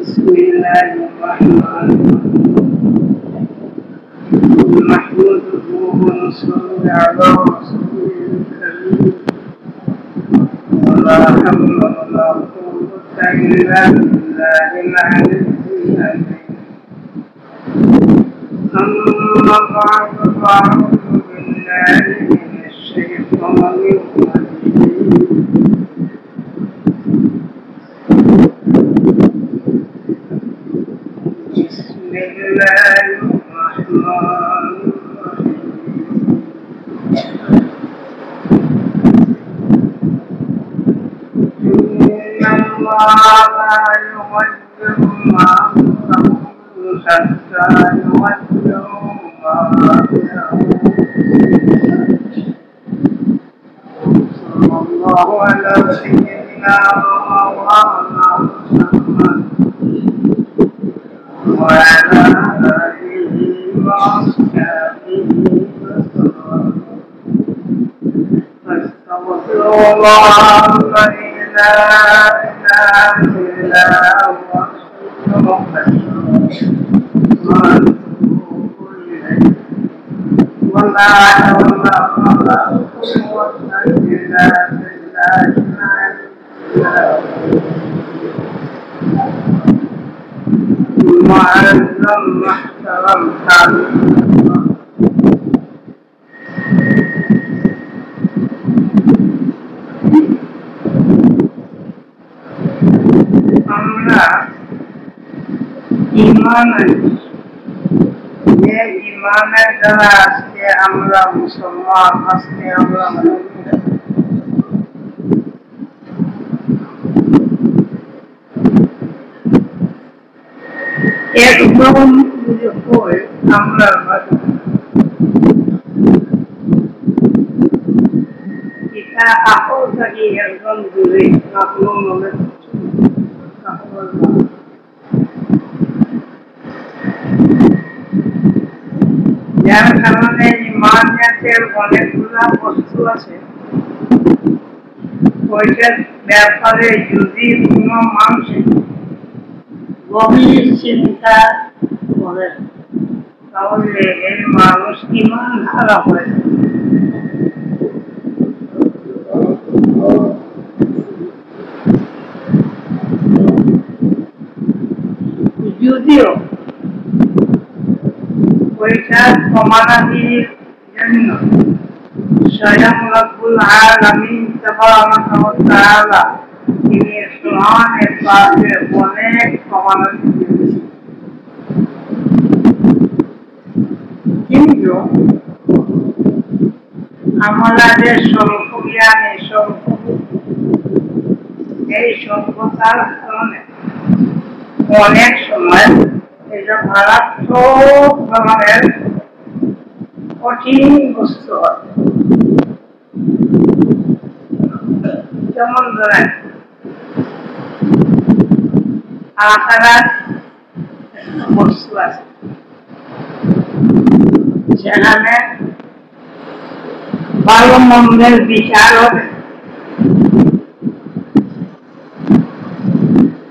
بسم الله الرحمن الرحيم نحمده ونصلي على رسوله الكريم ولا حول ولا قوة إلا بالله العلي العظيم أما بعد فأعوذ بالله من الشيطان الرجيم بسم الله الرحمن الرحيم إن الله لا يغير ما بقوم حتى يغيروا ما بأنفسهم صلى الله على سيدنا ومولانا محمد وعلى آله وأصحابه وسلم أستغفر الله الذي لا إله إلا هو وأتوب إليه ولا حول ولا قوة إلا بالله معلم محترم আমরা ঈমান যে ঈমানের দ্বারা আজকে আমরা মুসলমান আজকে আমরা মুমিন একদম বুঝে হয় আমরা এটা আপন থাকি একদম দূরে আপনার মনে যার কারণে ঈমান জাতের অনেকগুলা বস্তু আছে ওইটার ব্যাপারে যদি কোনো মানুষ গভীর চিন্তা করে তাহলে এই মানুষ ঈমান হারা হয়ে যায় যদিও ওইটা সমাধানের জন্য স্বয়ং রব্বুল আলামিন তাবারাকা ওয়া তাআলা তিনি কোরআনে পাকে অনেক সমাধান দিয়েছেন কিন্তু আমাদের স্বল্প জ্ঞান এই সভ্যতার কারণে অনেক সময় এটা মারাত্মক ধরনের কঠিন বস্তু হয় যেমন ধরেন আখিরাত বস্তু আছে সেখানে ভালো মন্দের বিচার হবে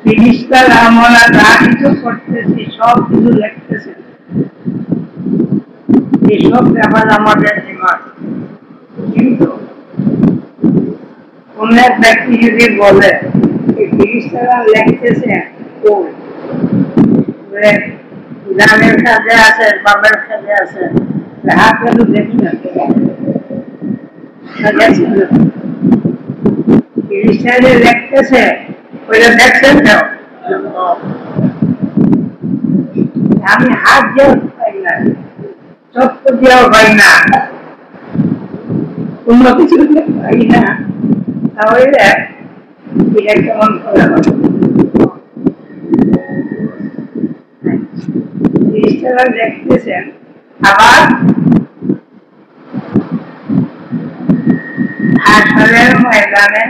ফেরেশতারা আমরা যা কিছু করতেছি সব কিছু লিখতেছে এইসব ব্যাপার আমাদের জীবন কিন্তু অন্য ব্যক্তি যদি বলে ফেরেশতারা লিখতেছে গানের কাজে আছে বাবার কাজে আছে হাত কিন্তু দেখি না ফেরেশতারা লিখতেছে ওইটা দেখছেন না আমি হাত দিয়েও পাই না চক্ষু দিয়েও পাই না কোনো কিছু পাই না তাহলে এটা কেমন করে হবে ফেরেশতারা দেখতেছেন আবার হাসরের ময়দানে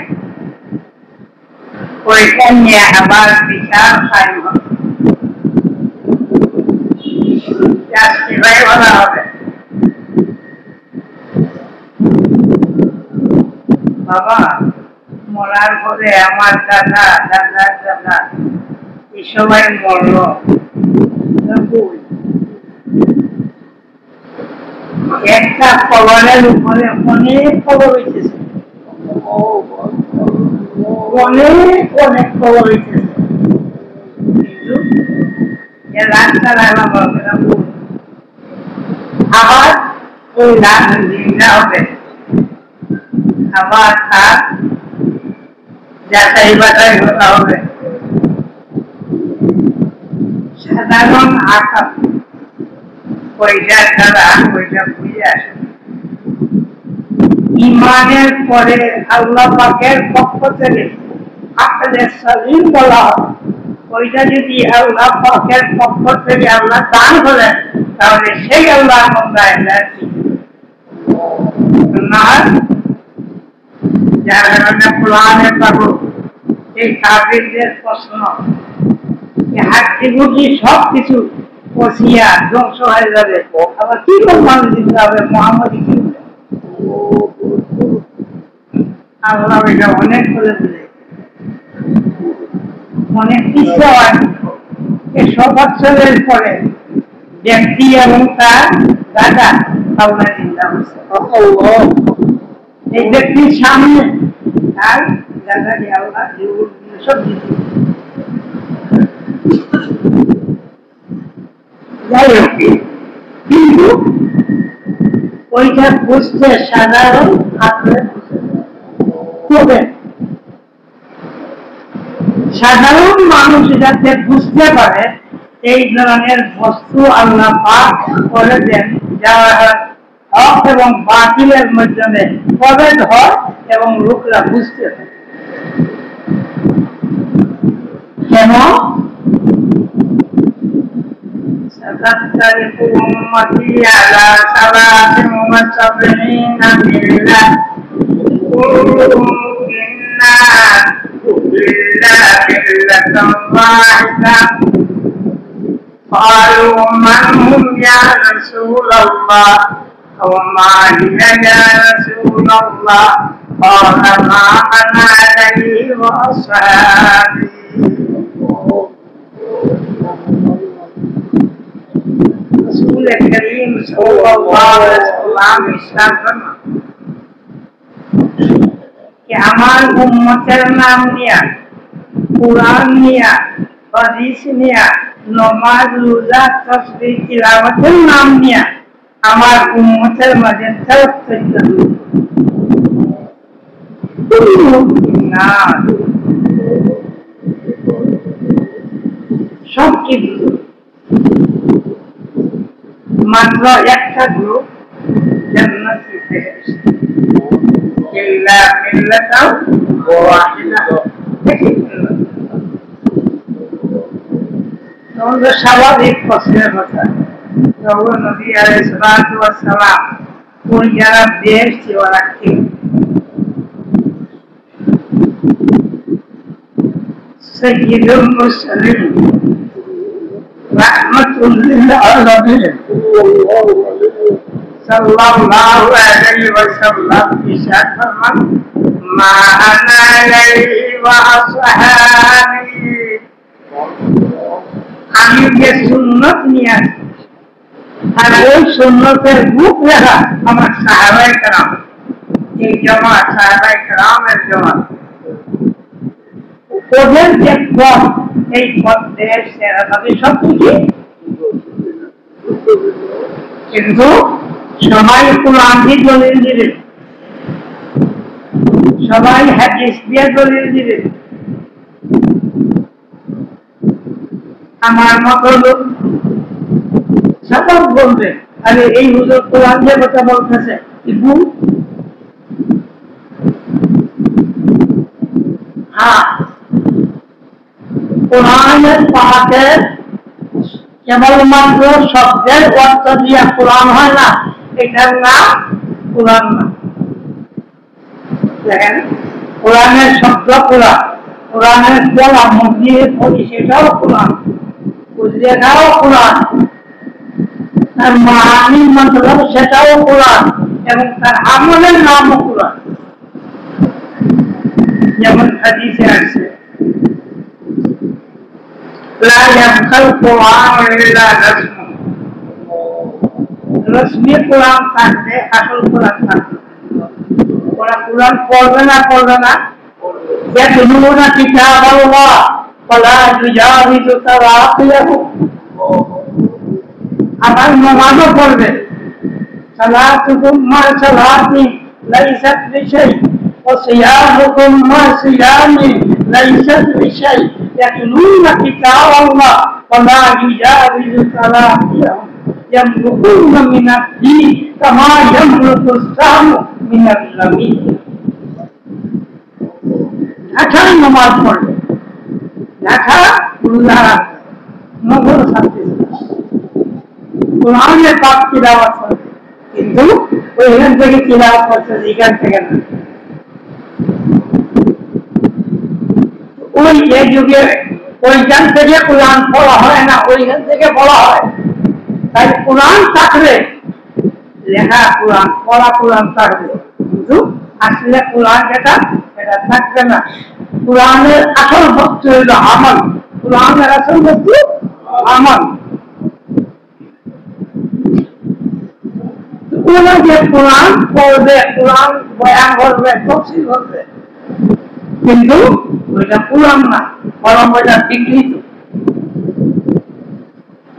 ওইটা নিয়ে আবার বিচার কায়েম হবে জাস্টিফাই বলা হবে বাবা মরার পরে আমার দাদা দাদা দাদা সবাই মরল, একটা কবরের উপরে অনেক কবর হইতেছে, অনেক অনেক খবর হইতেছে, কিন্তু রাস্তা রাখলাম আবার ওই জিন্দা হবে, আবার তার যাচাই বাছাই করা হবে। সাধারণ আকাশ ওইটা ছাড়া ওইটা বুঝে আসে। ইমানের পরে আল্লাহ পাকের পক্ষ থেকে আপনাদের সালিম বলা হয়, ওইটা যদি আল্লাহ পাকের পক্ষ থেকে আল্লাহ দান করেন তাহলে সেই আল্লাহর মধ্যে না, যার কারণে কোরআনে পাবো এই কাফিরদের প্রশ্ন হাড্ডিগুটি সবকিছু পচিয়া ধ্বংস হয়ে যাবে, আবার কি কোরবান দিতে হবে মোহাম্মদী কি আল্লাহ এটা অনেক করে দিলে অনেক কিছু হয়। 100 বছরের পরে ব্যক্তি এবং তার দাদা আল্লাহ চিন্তা করছে এই ব্যক্তির সামনে আর দাদাকে আল্লাহ সব দিতে। যাই হোক, কিন্তু ওইটা বুঝতে সাধারণ হাতে সাধারণ মানুষ যাতে বুঝতে পারে এই ধরনের বস্তু আল্লাহ পাক করে দেন, যারা হক এবং বাতিলের মাধ্যমে প্রভেদ হয় এবং লোকরা বুঝতে পারে। কেন ستفترق أمتي على 73 ملة كلهم في النار إلا ملة واحدة قالوا من هم يا رسول الله وما هي يا رسول الله قال ما أنا عليه وأصحابي رسول करीम सल्लल्लाहु अलैहि वसल्लम इरशाद फरमान कि আমার উম্মতের নাম নিয়া, কুরআন নিয়া, হাদিস নিয়া, নামাজ রোজা তাসবিহ তিলাওয়াতের নাম নিয়া আমার উম্মতের মাঝে তওয়াক্কুল না সব কিছু মাত্র একটা গ্রুপ জান্নাতে পেয়েছে, ইল্লা মিল্লাতাও ওয়াহিদা। তোমাদের স্বাভাবিক প্রশ্নের কথা, তখন নবী আলাইহিস সালাতু ওয়াস সালাম ওই যারা বেহেশতি ওরা কি সাইয়্যিদুল মুরসালিন রাহমাতুল্লিল আলামিন সাল্লাল্লাহু আলাইহি ওয়াসাল্লাম ইরশাদ ফরমান মা আনা আলাইহি ওয়া আসহাবি, আমি যে সুন্নাত নিয়ে আসি আর ওই সুন্নতের বুক রাখা আমার সাহাবায়ে কেরাম, এই জামাত সাহাবায়ে কেরামের জামাত, ওদের যে পথ এই পথ দেশ সেরা তাদের সব কিছু। কিন্তু সবাই কোরআন দিয়ে দলিল দিবে, সবাই হাদিস দিয়ে দলিল দিবে, আমার মতো লোক সবাই বলবে আরে এই হুজুর কোরআন দিয়ে কথা বলতেছে কি ভুল। হ্যাঁ, কোরআনের পাকের কেবলমাত্র শব্দের অর্থ দিয়ে কোরআন হয় না, এটার নাম কোরআন না। দেখেন, কোরআনের শব্দ কোরআন, কোরআনের বলা মন্দিরে পড়ি সেটাও কোরআন, লেখাও কোরআন, তার মানি মতলব সেটাও কোরআন এবং তার আমলের নামও কোরআন। যেমন হাদিসে আছে لا يبقى القرآن إلا رسمه رسمي قرآن থাকবে আসল কোরআন থাকবে ওরা কোরআন পড়বে না يتلون كتاب الله ولا يجاوز تراقيهم আমার নামাজও পড়বে সালাতুকুম মা সালাতি লাইসাত বিশাই وصيامكم مع صيامي ليست بشيء يتلون كتاب الله ولا يجاوز تراقيهم يمرقون من الدين كما يمرق السهم من الرميم ঢাকায় নামাজ পড়বে ঢাকা নগর শান্তি কোরআনের পাঠ তিলাওয়াত করবে কিন্তু ওইখান থেকে তিলাওয়াত করছে এখান থেকে না ওই এই যুগে ওইখান থেকে কোরআন পড়া হয় না ওইখান থেকে পড়া হয় তাই কোরআন থাকলে লেখা কোরআন পড়া কোরআন থাকবে কিন্তু আসলে কোরআন যেটা এটা থাকবে না কোরআনের আসল বস্তু হলো আমল কোরআনের আসল বস্তু আমল ওরা যে কোরআন পড়বে কোরআন বয়ান করবে তফসির করবে কিন্তু ওইটা কোরআন না বরং ওইটা বিকৃত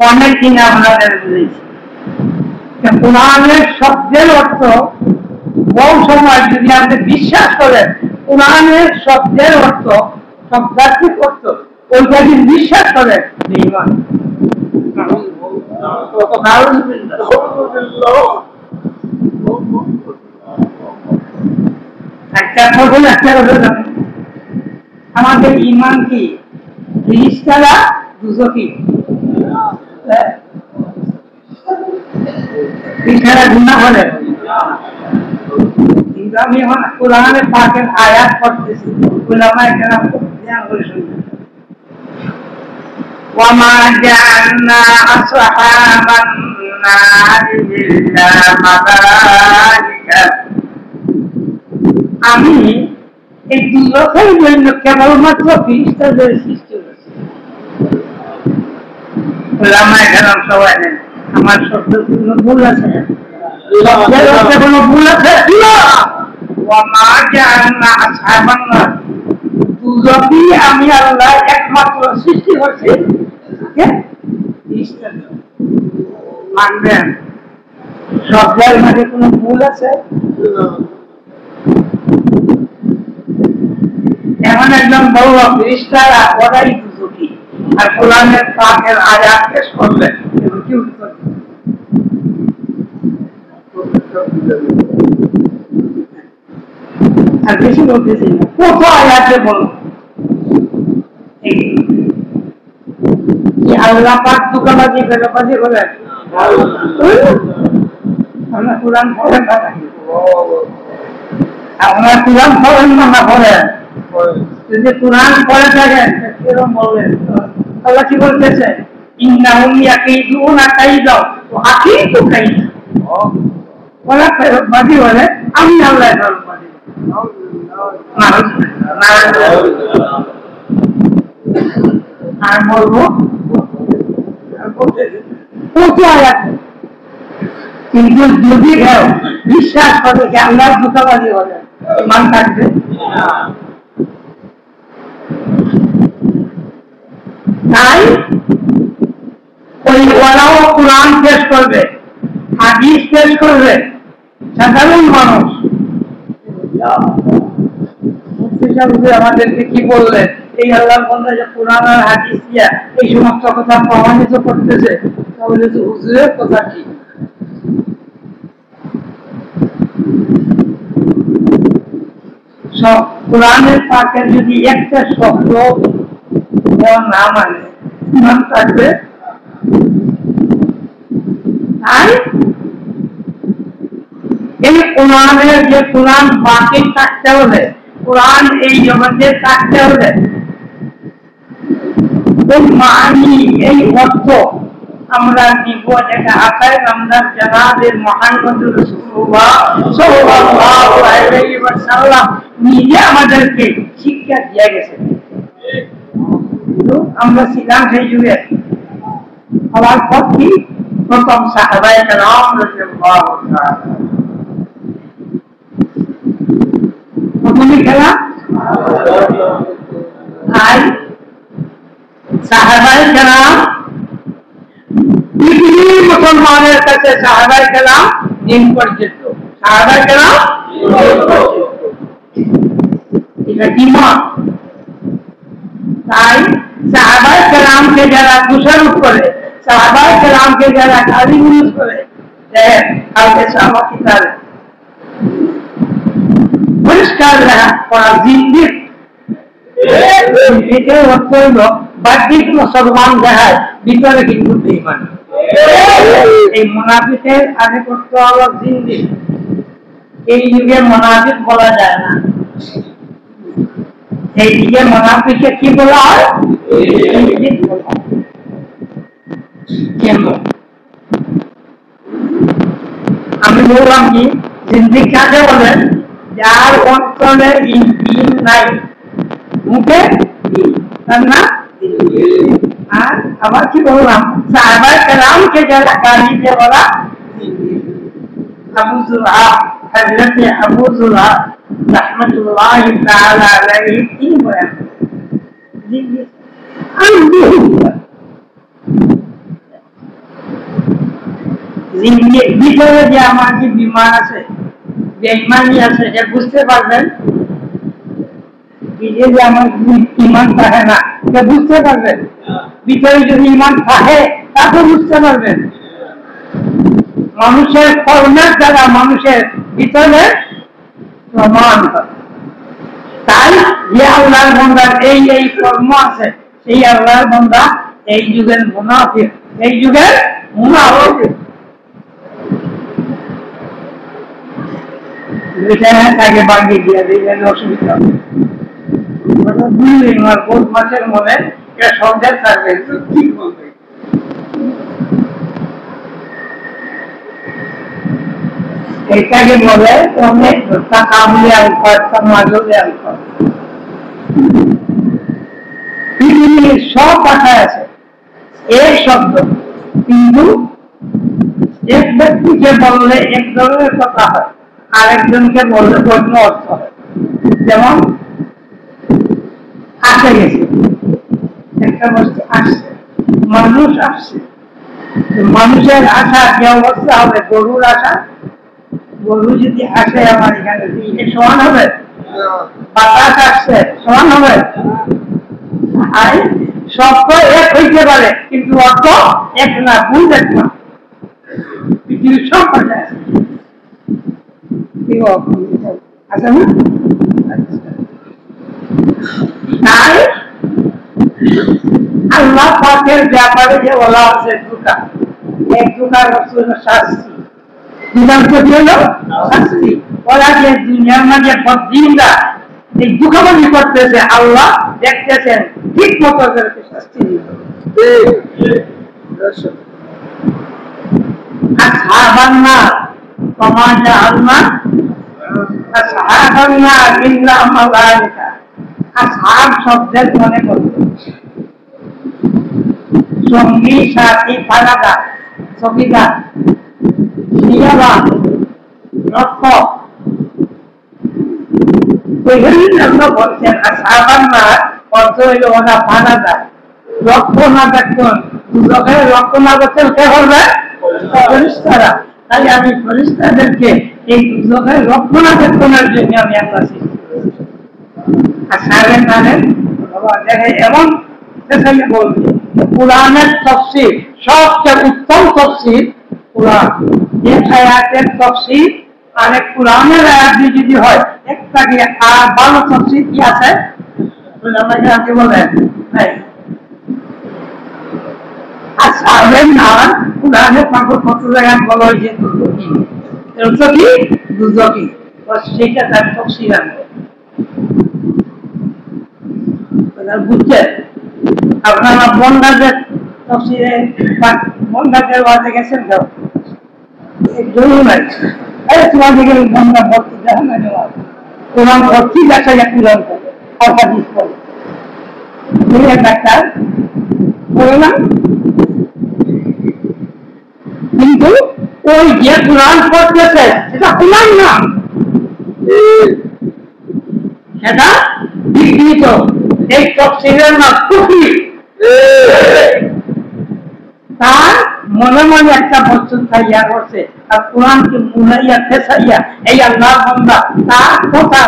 অনেক দিন আপনাদের বুঝেছি কোরআনের শব্দের অর্থ বহু সময় যদি আপনি বিশ্বাস করেন কোরআনের শব্দের অর্থ শব্দার্থিক অর্থ ওইটা যদি বিশ্বাস করেন ঈমান আমাদের ঈমান কি ফেরেশতারা দুজকি ফেরেশতারা গুনাহ করে কিন্তু আমি এখন কোরআনের পাকের আয়াত পড়তেছি উলামায়ে কেরাম ধ্যান করে শুনবেন ওয়ামা জাআলনা আসহাবান নার ইল্লা মালাইকা আমি এই দুজকের জন্য কেবলমাত্র ফেরেশতাদের সৃষ্টি করেছি উলামায়ে কেরাম সবাই আমার শব্দ কোনো ভুল আছে কোনো ভুল আছে আমি আল্লাহ একমাত্র সৃষ্টি করছি মানবেন শব্দের মাঝে কোনো ভুল আছে এমন একজন বড় ফেরেশতারা ওরাই দুজকি আর কোরআনের পাকের আয়াত পেশ করলেন এবং কি উত্তর আর বেশি বলতেছি না কত আয়াতে বলো আল্লাহ পাক দুকাবাজি বেলাবাজি করেন আপনার কোরআন পড়েন না আপনার কোরআন পড়েন না পড়েন যদি কোরআন পড়ে থাকেন কিরকম বলবেন আল্লাহ কি বলতেছে ইন্নাহুম ইয়াকিদুনা কাইদা ওয়া আকিদু কাইদা ওরা বাজি বলে আমি আল্লাহ বাজি আর বলবো কিন্তু যদি কেউ বিশ্বাস করে যে আল্লাহ দুটাবাজি বলে মান থাকবে তাই ওই ওরাও কোরআন পেশ করবে হাদিস পেশ করবে সাধারণ মানুষ আমাদেরকে কি বললেন এই আল্লাহর বান্দা যে কোরআন আর হাদিস দিয়া এই সমস্ত কথা প্রমাণিত করতেছে তাহলে যে হুজুরের কথা কি সব কোরআনের পাকের যদি একটা শব্দ না মানে ইমান থাকবে তাই এই কোরআনের যে কোরআন বাকি থাকতে হলে কোরআন এই জগতে থাকতে হলে এই মানি এই অর্থ আমরা নিব যেটা আকায় আমরা জানাবের মুহাম্মদ রাসূলুল্লাহ সাল্লাল্লাহু আলাইহি ওয়াসাল্লাম নিজে আমাদেরকে শিক্ষা দিয়ে গেছেন আমরা ছিলাম সেই যুগে হওয়ার পর কি প্রথম সাহাবায়ে কেরাম রাদিয়াল্লাহু তাআলা প্রথমে খেলা আর সাহাবায়ে কেরাম পৃথিবীর মুসলমানের কাছে সাহাবায়ে কেরাম দিন পর্যন্ত সাহাবায়ে কেরাম এটা ঈমান তাই সাহাবায়ে কেরামকে যারা দোষারোপ করে সাহাবায়ে কেরামকে যারা গালিগালাজ করে দেখেন কালকে সাহাবা কিতাবে পরিষ্কার করা জিন্দিক এটার অর্থ হইল বাহ্যিক মুসলমান দেখায় ভিতরে কিন্তু বেঈমান এই মুনাফিকের আরেক অর্থ হলো জিন্দিক এই যুগে মুনাফিক বলা যায় না এই যুগে মুনাফিককে কি বলা হয় জিন্দিক বলা হয় কেন আমি বললাম কি জিন্দিক কাকে বলেন যার অন্তরে ঈমান নাই মুখে তার না আর আবার কি বললাম সাহাবায়ে কেরামকে যারা গালি দিয়ে বলা আবু যুরআ হযরত আবু যুরআ রাহমাতুল্লাহি তাআলা আলাইহি কি বলেন জিন্দিগির ভিতরে যে আমার যে বিমান আছে বেঈমানি আছে এটা বুঝতে পারবেন যে আমার ঈমান থাকে না এটা বুঝতে পারবেন ভিতরে যদি ঈমান থাকে তাকে বুঝতে পারবেন মানুষের কর্মের দ্বারা মানুষের ভিতরে প্রমাণ হয় তাই যে আল্লাহর বান্দার এই এই কর্ম আছে সেই আল্লাহর বান্দা এই যুগের মুনাফিক এই যুগের মুনাফিক তাকে বাগিয়ে দিয়ে দিলেন অসুবিধা বহুত মাসের মনে এটা সন্দেহ থাকবে ঠিক বলবে এটাকে বলে অনেক কাবুলে আলফার সমাজে আলফার পৃথিবীর সব ভাষায় আছে এই শব্দ কিন্তু এক ব্যক্তিকে বললে এক ধরনের কথা হয় আরেকজনকে বললে অন্য অর্থ হয় যেমন আসে গেছে একটা বস্তু আসছে মানুষ আসছে মানুষের আশা যে অবস্থা হবে গরুর আশা গরু যদি আসে আমার এখানে সমান হবে বাতাস আসছে সমান হবে আর শব্দ এক হইতে পারে কিন্তু অর্থ এক না ভুল এক না পৃথিবীর সব ভাষা আছে আচ্ছা না তাই আল্লাহ পাকের ব্যাপারে যে বলা আছে দুটা এক দুটার শাস্তি দুটার হলো শাস্তি ওরা যে দুনিয়ার মাঝে বদিনরা এই দুঃখাবাজি করতেছে আল্লাহ দেখতেছেন ঠিক মতো ওদেরকে শাস্তি দিবে আসহাবান্না কমা জাআলনা আসহাবান্না ইল্লা মালাইকা আসহাব শব্দের মনে করতে সঙ্গী সাথী ফালাদা সঙ্গীদার নিয়াবান রক্ষক আমরা বলছেন আসহাবান্না অর্থ হইল ওরা ফালাদা রক্ষণাবেক্ষণ দুজনের রক্ষণাবেক্ষণ কে করবে ফেরেশতারা তাই আমি ফেরেশতাদেরকে এই দুজনের রক্ষণাবেক্ষণের জন্য আমি আল্লাহ সৃষ্টি করেছি আর সাহেবের নামের দেখে এমন দেখাইলে বলবে কুরআনের তাফসীর সবচেয়ে উত্তম তাফসীর কুরআন এক আয়াতের তাফসীর আর এক কুরআনের আয়াত যদি হয় একটা কি আর ভালো তাফসীর কি আছে আমাকে আপনি বলেন নাই আর সাহেবের নাম কুরআনের পাঁচশো কত জায়গায় বলা হয়েছে দুজকি দুজকি সেটা তার তাফসীর আনবে বুঝছেন আপনারা বন্ধাদের তফসিরে বন্ধাদের ওয়াজে গেছেন তো জরুর নাই তোমার দিকে বন্ধা ভর্তি দেখা না কোরআন ভর্তি দেখা যায় কোরআন আর হাদিস পড়ে ডাক্তার বললাম, কিন্তু ওই যে কোরআন পড়তেছে সেটা কোরআন না, সেটা বিকৃত। এই তফসিরের নাম কুফরি। তার মনে মনে একটা বস্তু খাইয়া করছে, আর কোরআনকে মুনাইয়া ফেসাইয়া এই আল্লাহর বান্দা তার কথা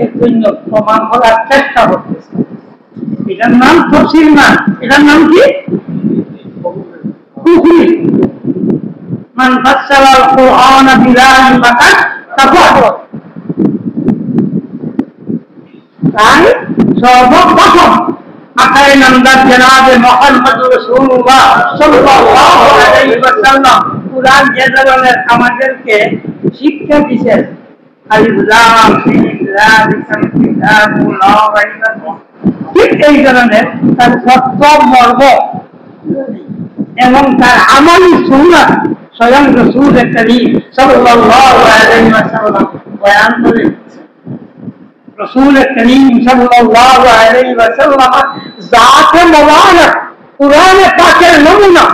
এর জন্য প্রমাণ করার চেষ্টা করতেছে। এটার নাম তফসির না, এটার নাম কি? কুফরি। মান ফাসসারাল কুরআন বিগাইরি ফাকাদ কাফার। তাই সর্বপ্রথম আকারে নামদার জনাবে মুহাম্মদ রাসূলুল্লাহ সাল্লাল্লাহু আলাইহি ওয়াসাল্লাম কুরআন যে ধরনের আমাদেরকে শিক্ষা দিয়েছেন, আলিফ লাম মিম যালিকাল কিতাবু লা রাইবা ফীহ, ঠিক এই ধরনের তার সত্য মর্ম এবং তার আমালি সুন্নাত স্বয়ং রাসূল করিম সাল্লাল্লাহু আলাইহি ওয়াসাল্লাম বয়ান করেছেন। रसूल करीम सल्लल्लाहु अलैहि वसल्लम जात मुबारक कुरान पाकेर नमूना।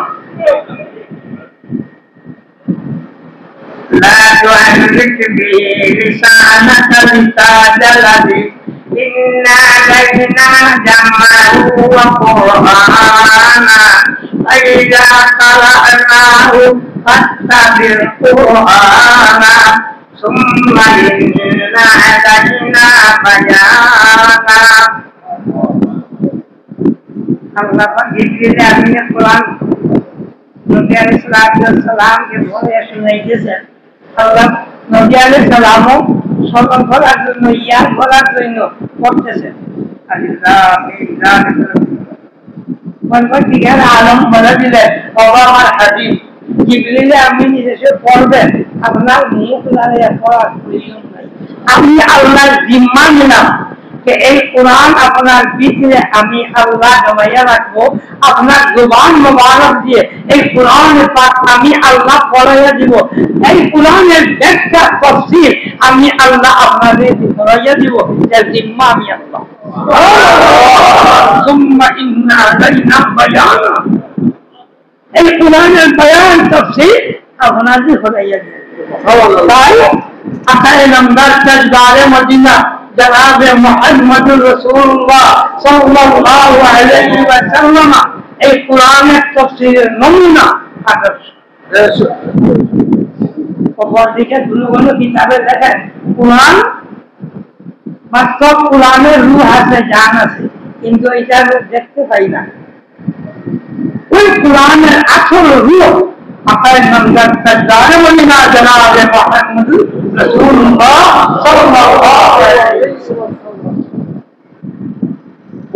ला तुहर्रिक बिही लिसानक लिताजल बिही इन्ना लजना जमअहु व कुरआना फइज़ा क़रअनाहु फत्तबि'ल कुरआना सुम्मा इन्ना अलैना बयाना। अल्लाह पाक जिब्रील आमीन कुरान नबी अलैहिस्सलातु सलाम के বলে শুনাইতেছেন। আল্লাহ নবী আলাইহিস সালামও স্মরণ করার জন্য, ইয়াদ করার জন্য পড়তেছেন। আল্লাহ পরবর্তীকালে আলম বলে দিলেন, বাবা আমার হাবিব জিবরিল আমিন এসে পড়বেন, আপনার মুখ লাগাইয়া পড়ার প্রয়োজন নাই। আমি আল্লাহর জিম্মা নিলাম যে এই কোরআন আপনার ভিতরে আমি আল্লাহ জমাইয়া রাখবো, আপনার জবান মোবারক দিয়ে এই কোরআনের পাঠ আমি আল্লাহ পড়াইয়া দিব। এই কোরআনের ব্যাখ্যা তাফসীর আমি আল্লাহ আপনাদের পড়াইয়া দিব, এর জিম্মা আমি আল্লাহ। সুম্মা ইন্না আলাইনা বায়ানা, এই কোরআনের বয়ান তাফসীর আপনাদের পড়াইয়া দিব। তাই আকারে নামদার তাজদারে মদিনা জনাবে মুহাম্মদুর রাসূলুল্লাহ সাল্লাল্লাহু আলাইহি ওয়াসাল্লাম এই কোরআনের তাফসীরের নমুনা আদর্শ। অপরদিকে দুটো কিতাবে দেখেন কোরআন বাস্তব, কোরআনের রূহ আছে, জান আছে, কিন্তু এটা দেখতে পাই না। ওই কোরআনের আসল রূহ আকারে নামদার তাজদারে মদিনা জনাবে মুহাম্মদুর রাসূলুল্লাহ সাল্লাল্লাহু আলাইহি ওয়াসাল্লাম।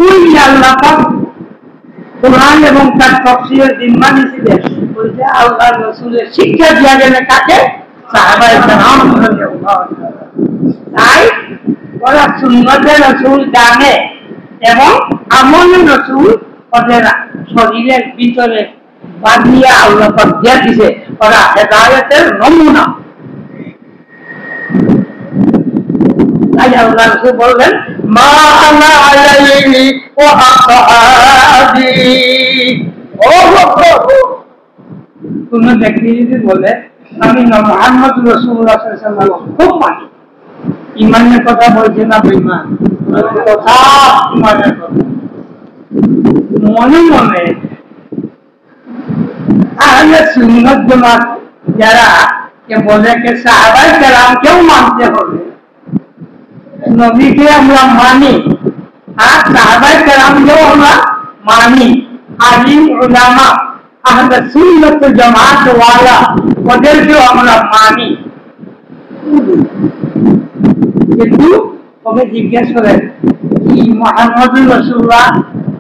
ওই আল্লাহ পাক কোরআন এবং তার তাফসীরের জিম্মা নিয়েছিলেন, ওইটা আল্লাহর রাসূলের শিক্ষা দিয়া গেলে কাকে? সাহাবায়ে কেরাম রাদিয়াল্লাহু তাআলা। তাই ওরা সুন্নতে রাসূল জানে এবং আমলে রাসূল ওদের শরীরের ভিতরে বাঁধিয়া আল্লাহ পাক দিয়া দিয়েছে, ওরা হেদায়েতের নমুনা। তাই আল্লাহ রাসূল বললেন, মা আনা আলাইহি ওয়া আসহাবি। ও কোন ব্যক্তি যদি বলে আমি মুহাম্মদ রাসূলুল্লাহ সাল্লাল্লাহু আলাইহি ওয়াসাল্লাম খুব মানি, ইমানের কথা বলছে না বেঈমান কথা, ইমানের কথা মনে মনে আহলে সুন্নাত জামাত যারা কে বলে কে সাহাবায়ে কেরামকেও মানতে হবে, নবীকে আমরা মানি আর সাহাবায়ে কেরামকেও আমরা মানি, আলিম উলামা আহলে সুন্নাত জামাত ওয়ালা ওদেরকেও আমরা মানি। কিন্তু ওকে জিজ্ঞেস করেন কি মুহাম্মদুর রাসূলুল্লাহ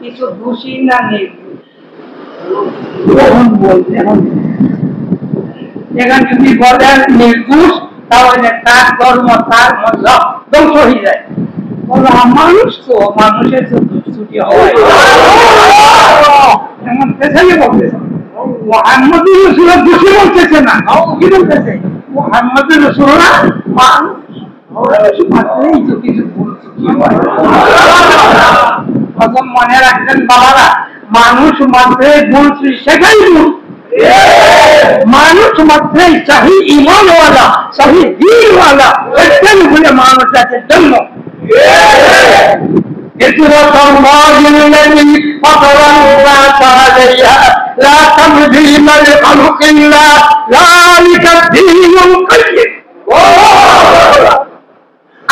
কিছু দোষী না নির্দোষ? কখন বলতে হবে? এখানে যদি বলেন নির্দোষ তাহলে তার ধর্ম তার মযহব ধ্বংস হয়ে যায়। মানুষ তো মানুষের তো ছুটি হয়, এমন পেছনে বলতেছে মুহাম্মদুর রাসূলুল্লাহ দোষী বলতেছে না, কি বলতেছে? মুহাম্মদুর রাসূলুল্লাহ মানুষ, কিছু মাত্রই তো কিছু ভুল প্রথম মনে রাখবেন বাবারা, মানুষ মাত্রই ভুল সেটাই ভুল। মানুষ মাত্রই সহি ইমানওয়ালা, সহি দীনওয়ালা, সেটাই বলে মানুষ আছে জন্ম। فطرة الله التي فطر الناس عليها لا تبديل لخلق الله ذلك الدين القيم।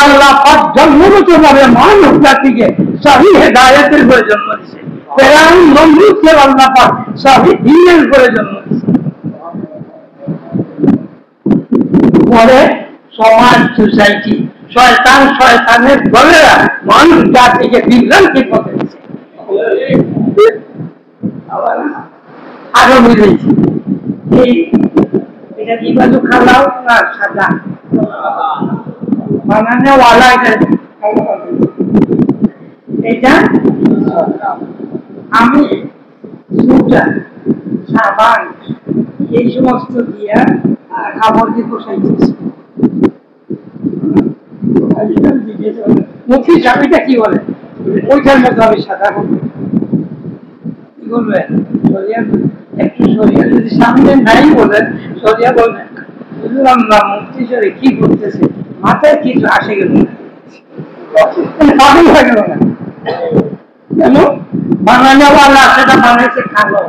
আল্লাহ পাক জন্মগত ভাবে মানব জাতিকে সহি হেদায়েতের উপরে জন্ম দিয়েছে। ফেরাউন নমরুদকে আল্লাহ পাক সহি দ্বীনের উপরে জন্ম দিয়েছে। পরে সমাজ, সোসাইটি, শয়তান, শয়তানের দলেরা মানুষ জাতিকে বিভ্রান্তির পথে দিচ্ছে। আরো বুঝেছি এটা কি বাজু খালাও না সাদা বানানে ওয়ালা, এটা আমি সাবান এই সমস্ত দিয়া কাপড় দিয়ে বসাইতেছি। মুখি চাবিটা কি বলে ওইটার মধ্যে আমি সাদা করবো, কি বলবেন? একটু সরিয়া যদি সামনে নাই বলেন, সরিয়া বলবেন বুঝলাম না মুক্তি চলে কি করতেছে, মাথায় কিছু আসে গেল না, পাগল হয়ে গেল না কেন? বানানোওয়ালা সেটা বানাইছে কালো,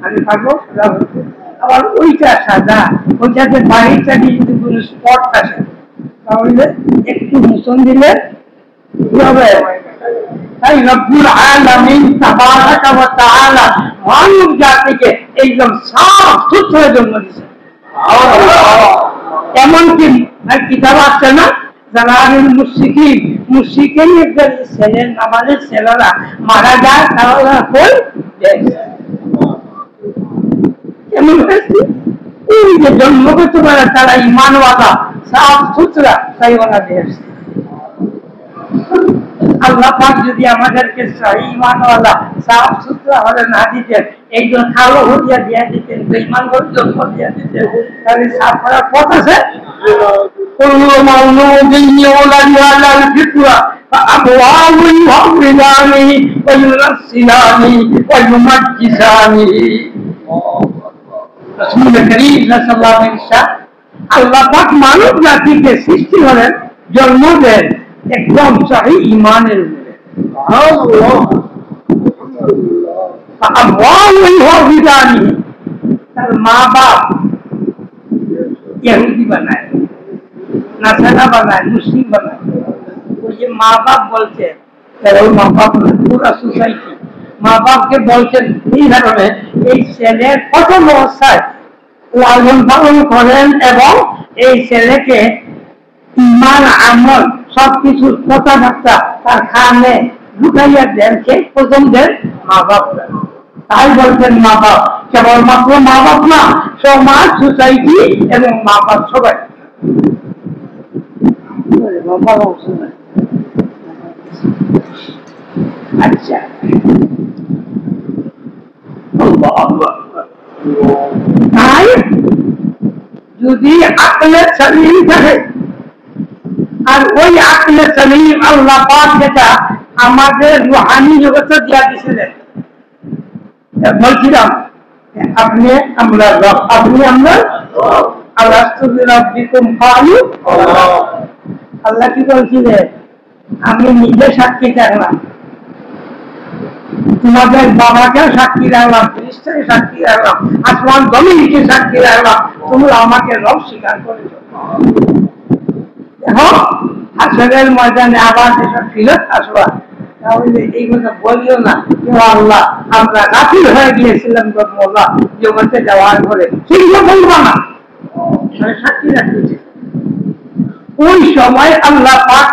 আমি পাবো সাদা হচ্ছে, আবার ওইটা সাদা, ওইটাতে বাড়িটা যদি কোনো স্পট আসে তাহলে একটু মোচন দিলে কি হবে? তাই রব্বুল আলামিন তাবারাকা ওয়া তাআলা মানব জাতিকে একদম সাফ সুতরা জন্ম দিয়েছে। এমনকি কিতাব আছে না, জালালুল মুশরিকিন, মুশরিকিনদের ছেলে, আমাদের ছেলেরা মারা যায় তাহলে কই কেমন হয়েছে? এই যে জন্মগত করে তারা ইমানওয়ালা, সাফ সুতরা, তাই ওরা দিয়েছে। আল্লাহ পাক যদি আমাদেরকে সহি ইমানওয়ালা, সাফ সুতরা হলে না দিতেন, একজন কালো হরিয়া দিয়া দিতেন, বেঈমান করে জন্ম দিয়া দিতেন, তাহলে সাফ করার পথ আছে? আল্লাহ পাক মানব জাতিকে সৃষ্টি করেন, জন্ম দেন একদম সহি ইমানের উপরে। তার মা বাপ ইহুদি বানায়, নাসারা বানায়, মুসলিম বানায়। ওই যে মা বাপ বলছে, ওই মা বাপ পুরা সোসাইটি মা বাপকে বলছেন এই কারণে এই ছেলের প্রথম অবস্থায় লালন পালন করেন এবং এই ছেলেকে ইমান, আমল, সবকিছু কথাবার্তা তার কানে ঢুকাইয়া দেন, কে প্রথম দেন? মা বাপ। তাই বলছেন মা বাপ কেবলমাত্র মা বাপ না, সমাজ, সোসাইটি এবং মা বাপ সবাই। আচ্ছা, তাই যদি আকলে সলিম থাকে, আর ওই আকলে সলিম আল্লাহ পাক যেটা আমাদের রুহানি জগতে দিয়া দিয়েছিলেন, বলছিলাম আপনি আমরা রব, আপনি আমরা আল্লাহ কি বলছিলেন? আমি নিজে সাক্ষী রাখলাম, তোমাদের বাবাকে সাক্ষী রাখলাম, ফেরেশতাকে সাক্ষী রাখলাম, আসমান জমিনকে সাক্ষী রাখলাম, তোমরা আমাকে রব স্বীকার করেছ। দেখো হাসরের ময়দানে আবার যেসব ফিরত আসবা, তাহলে এই কথা বলিও না আল্লাহ আমরা গাফিল হয়ে গিয়েছিলাম জগতে যাওয়ার পরে, সেগুলো বলবো না, সাক্ষী রাখতেছে। ওই সময় আল্লাহ পাক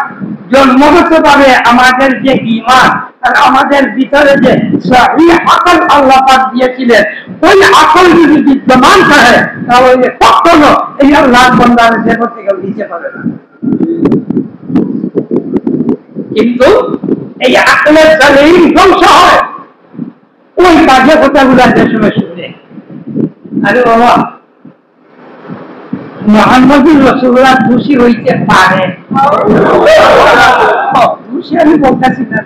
জন্মগত ভাবে আমাদের যে ঈমান আর আমাদের ভিতরে যে সহিহ আকল আল্লাহ পাক দিয়েছিলেন, ওই আকল যদি বিদ্যমান থাকে তাহলে কখনো এই আল্লাহ বান্দার সেবা থেকে দিতে পারে না। কিন্তু এই আকলের সলিম ধ্বংস হয় ওই বাজে কথাগুলো যে সময় শুনে, আরে বাবা মুহাম্মদুর রাসূলুল্লাহ খুশি হইতে পারে, খুশি আমি বলতেছি না,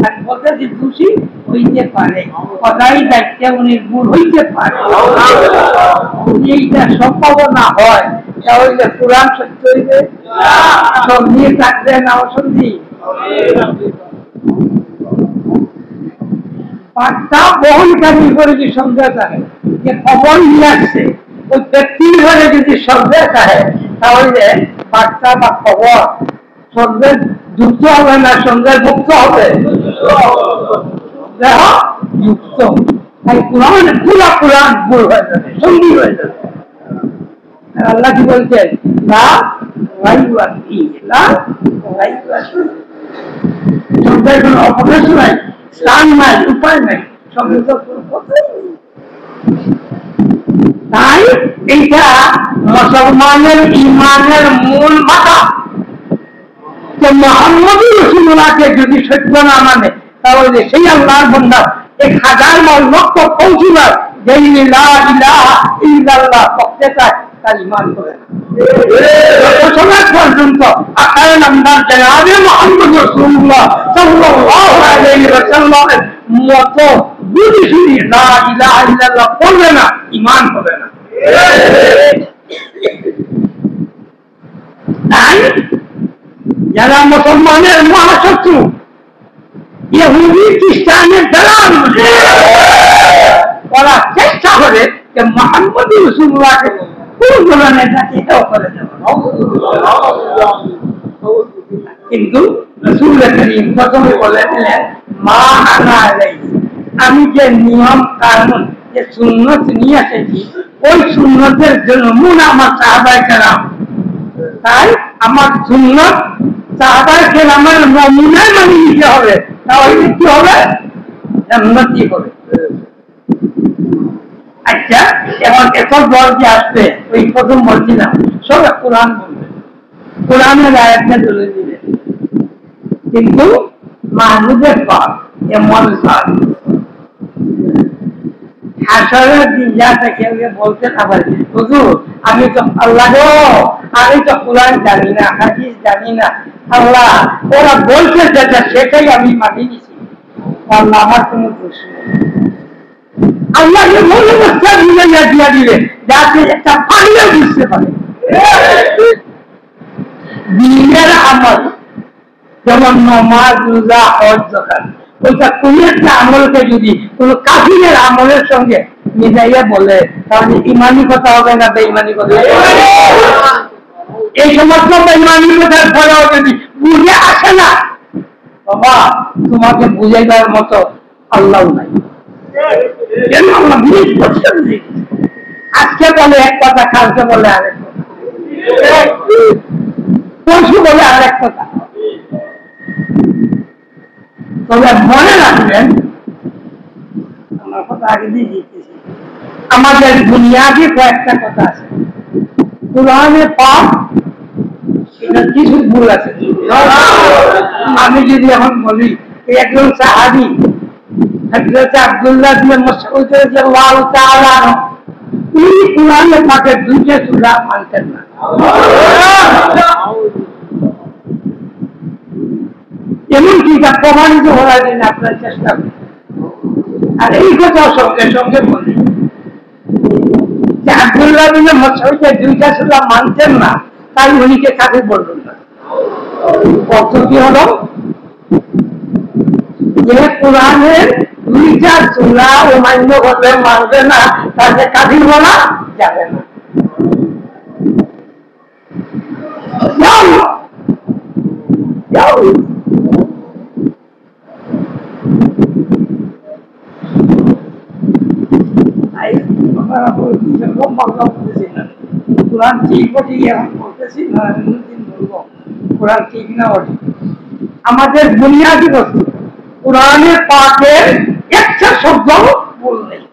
আর বলতেছি দোষী হইতে পারে, কথাই দায়িত্ব উনি ভুল হইতে পারে। এইটা সম্ভাবনা হয় তাহলে কোরআন সত্য হইবে, সব নিয়ে থাকবে না অসন্ধি। বার্তা বহনকারী করে যদি সন্দেহ থাকে যে খবর নিয়ে আসছে ওই ব্যক্তির ঘরে যদি সন্দেহ থাকে তাহলে বার্তা বা খবর সন্দেহ যুক্ত হবে না সন্দেহ মুক্ত হবে, যুক্ত। তাই কোরআন পুরা কোরআন ভুল হয়ে যাবে, সঙ্গী হয়ে যাবে। আল্লাহ কি বলছেন, না রাইবা ফি, না রাইবা ফি। সন্দেহ কোনো অপরাধ নাই, স্থান নাই, উপায় নাই, সন্দেহ কোনো কথাই নেই। তাই এইটা মুসলমানের ইমানের মূল মাথা। মুহাম্মদ রাসূলুল্লাহকে যদি সত্য না মানে তাহলে সেই আল্লাহর বান্দা 1000 লক্ষ কৌশলার যেই লা ইলাহা ইল্লাল্লাহ পড়তে চায় তার ঈমান করে না। যতক্ষণ পর্যন্ত আকারে নামদার জনাবে মুহাম্মদ রাসূলুল্লাহ সাল্লাল্লাহু আলাইহি ওয়াসাল্লামের মতো বুঝি শুনি লা ইলাহা ইল্লাল্লাহ পড়বে না, ঈমান হবে না। তাই যারা মুসলমানের মহাশত্রু ইহুদি খ্রিস্টানের দালাল ওরা চেষ্টা করে যে মুহাম্মদ রাসূলুল্লাহকে পূর্ণমানের কাছে এটাও করে দেওয়া, কিন্তু রাসূল করিম প্রথমে বলে দিলেন মা আনা আলাইহি, আমি যে নিয়ম কানুন যে সুন্নত নিয়ে এসেছি ওই সুন্নতের জন্য মূল আমার সাহাবায়ে কেরাম। তাই আমার সুন্নত সাহাবায়ে কেরামের নমুনায় মানি নিতে হবে, তাহলে কি হবে, জান্নাতি হবে। আচ্ছা এখন এত দল যে আসবে ওই প্রথম বলছিলাম সব কোরআন বলবে, কোরআনের আয়াতটা তুলে দিবে, কিন্তু মাহমুদের পর এমন হাসরের দিন যাতে কেউ বলতে না পারে হুজুর আমি তো আল্লাহ গো আমি তো কোরআন জানি না, হাদিস জানি না, আল্লাহ ওরা বলছে যেটা সেটাই আমি মানি নিছি, আল্লাহ আমার কোনো দোষ নেই। আল্লাহকে মনে বস্তা বুঝাইয়া দিয়া দিলে যাতে একটা পারলে বুঝতে পারে দিনের আমল যেমন নামাজ রোজা হজ যাকাত, ওইটা কোন একটা আমলকে যদি কোন কাফিরের আমলের সঙ্গে মিলাইয়া বলে তাহলে ইমানি কথা হবে না বেঈমানি কথা? এই সমস্ত বেঈমানি কথার ফলেও যদি বুঝে আসে না বাবা তোমাকে বুঝাইবার মতো আল্লাহ নাই। আজকে বলে এক কথা, কালকে বলে আরেক কথা, পরশু বলে আরেক কথা। তবে মনে রাখবেন আমার কথা আগে দিয়ে দিতেছি, আমাদের বুনিয়াদি কয়েকটা কথা আছে কোরআনে পাক, এটা কিছু ভুল আছে। আমি যদি এখন বলি একজন সাহাবী হযরত আব্দুল্লাহ ইবনে মাসউদ রাদিয়াল্লাহু তাআলা তিনি কোরআনে পাকের দুইটা সূরা মানতেন না। এমনকি এটা প্রমাণিত হওয়ার জন্য আপনার চেষ্টা করেন। আর এই কথা সঙ্গে সঙ্গে বলি যে আব্দুল্লাহ ইবনে মাসউদ দুইটা সূরা মানতেন না, তাই উনিকে কাফির বললেন না। অর্থ কি হলো যে কোরআনের দুইটা সূরা অমান্য করলে মানবে না, তাকে কাফির বলা যাবে না। কোরআন ঠিক বটে এখন বলতেছি না, অন্যদিন বলবো কোরআন ঠিক না বটে। আমাদের বুনিয়াদি বস্তু কোরআনে পাকের একটা শব্দ ভুল নেই,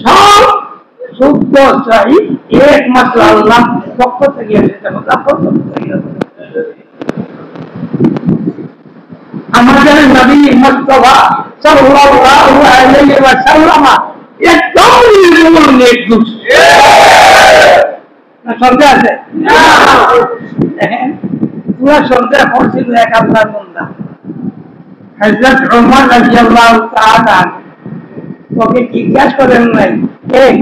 সব শুদ্ধ চাই একমাত্র আল্লাহ পক্ষ থেকে এসেছে। আমাদের নবী মুস্তাফা সাল্লাল্লাহু আলাইহি ওয়াসাল্লাম একদম নির্মল নির্দোষ, সন্দেহ আছে না? পুরো সন্দেহ করছিল এক আল্লাহর বান্দা হযরত ওমর রাদিয়াল্লাহু তাআলা ওকে জিজ্ঞাসা করেন নাই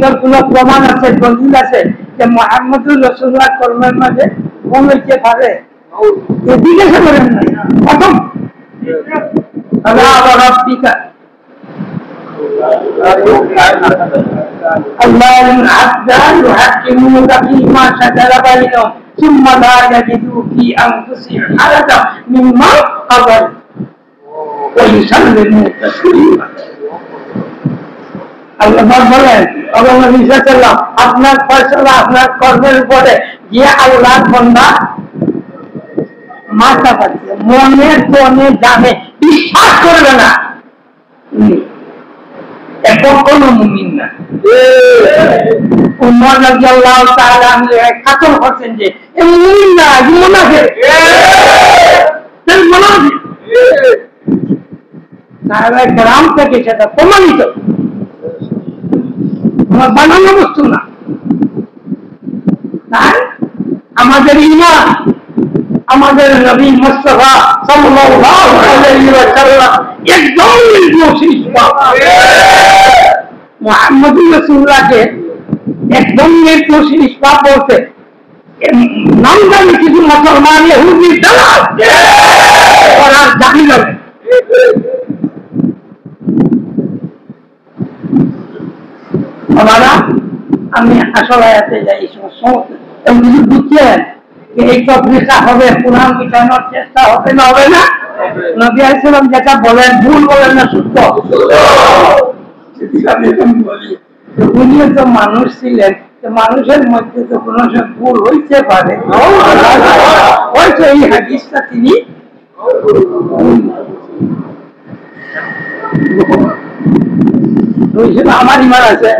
তোর কোনো প্রমাণ আছে, দলিল আছে যে মুহাম্মদুর রাসূলুল্লাহ কর্মের মাঝে ভুল হইতে পারে? জিজ্ঞাসা করেন নাই। প্রথম আল্লাহ রাব্বিকা আল্লাহ আযজা ইউহাক্কিমুকা ফীমা শাজারা বাইনাহুম সুম্মা লা ইয়াজিদু ফী আনফুসিহিম হারাজান মিম্মা কাযাত ওয়া ইউসাল্লিমু তাসলিমা। আল্লাহ বলেন আপনার ফয়সালা আপনার কর্মের উপরে গিয়ে আল্লাহর বান্দা মাথা পাচ্ছে, মনে তনে জানে, বিশ্বাস করবে না, এখন কোন মুমিন না। উমর রাদিয়াল্লাহু তাআলা কাতর করছেন যে মুমিন না, মুনাফিক। সাহাবায়ে কেরাম থেকে সেটা প্রমাণিত, বানানো বস্তু না। তাই আমাদের ঈমান আমাদের নবী মুস্তাফা সাল্লাল্লাহু আলাইহি ওয়াসাল্লাম একদম নির্দোষী। মুহাম্মদুর রাসূলুল্লাহকে একদম নির্দোষী ইসলাম বলতে নাম জানি কিছু মুসলমান ইহুদি দালাল ওরা জানি না। বাবারা, আমি আসল আয়াতে যাই। কিছু বুঝছেন এই তফরিকা হবে, কোরআন মিটানোর চেষ্টা হবে না? হবে না? নবী আলাইহিস সালাম যেটা বলেন ভুল বলেন না শুদ্ধ? উনি তো মানুষ ছিলেন, মানুষের মধ্যে তো কোন ভুল হইতে পারে, হয়তো এই হাদিসটা তিনি আমার ইমান আছে।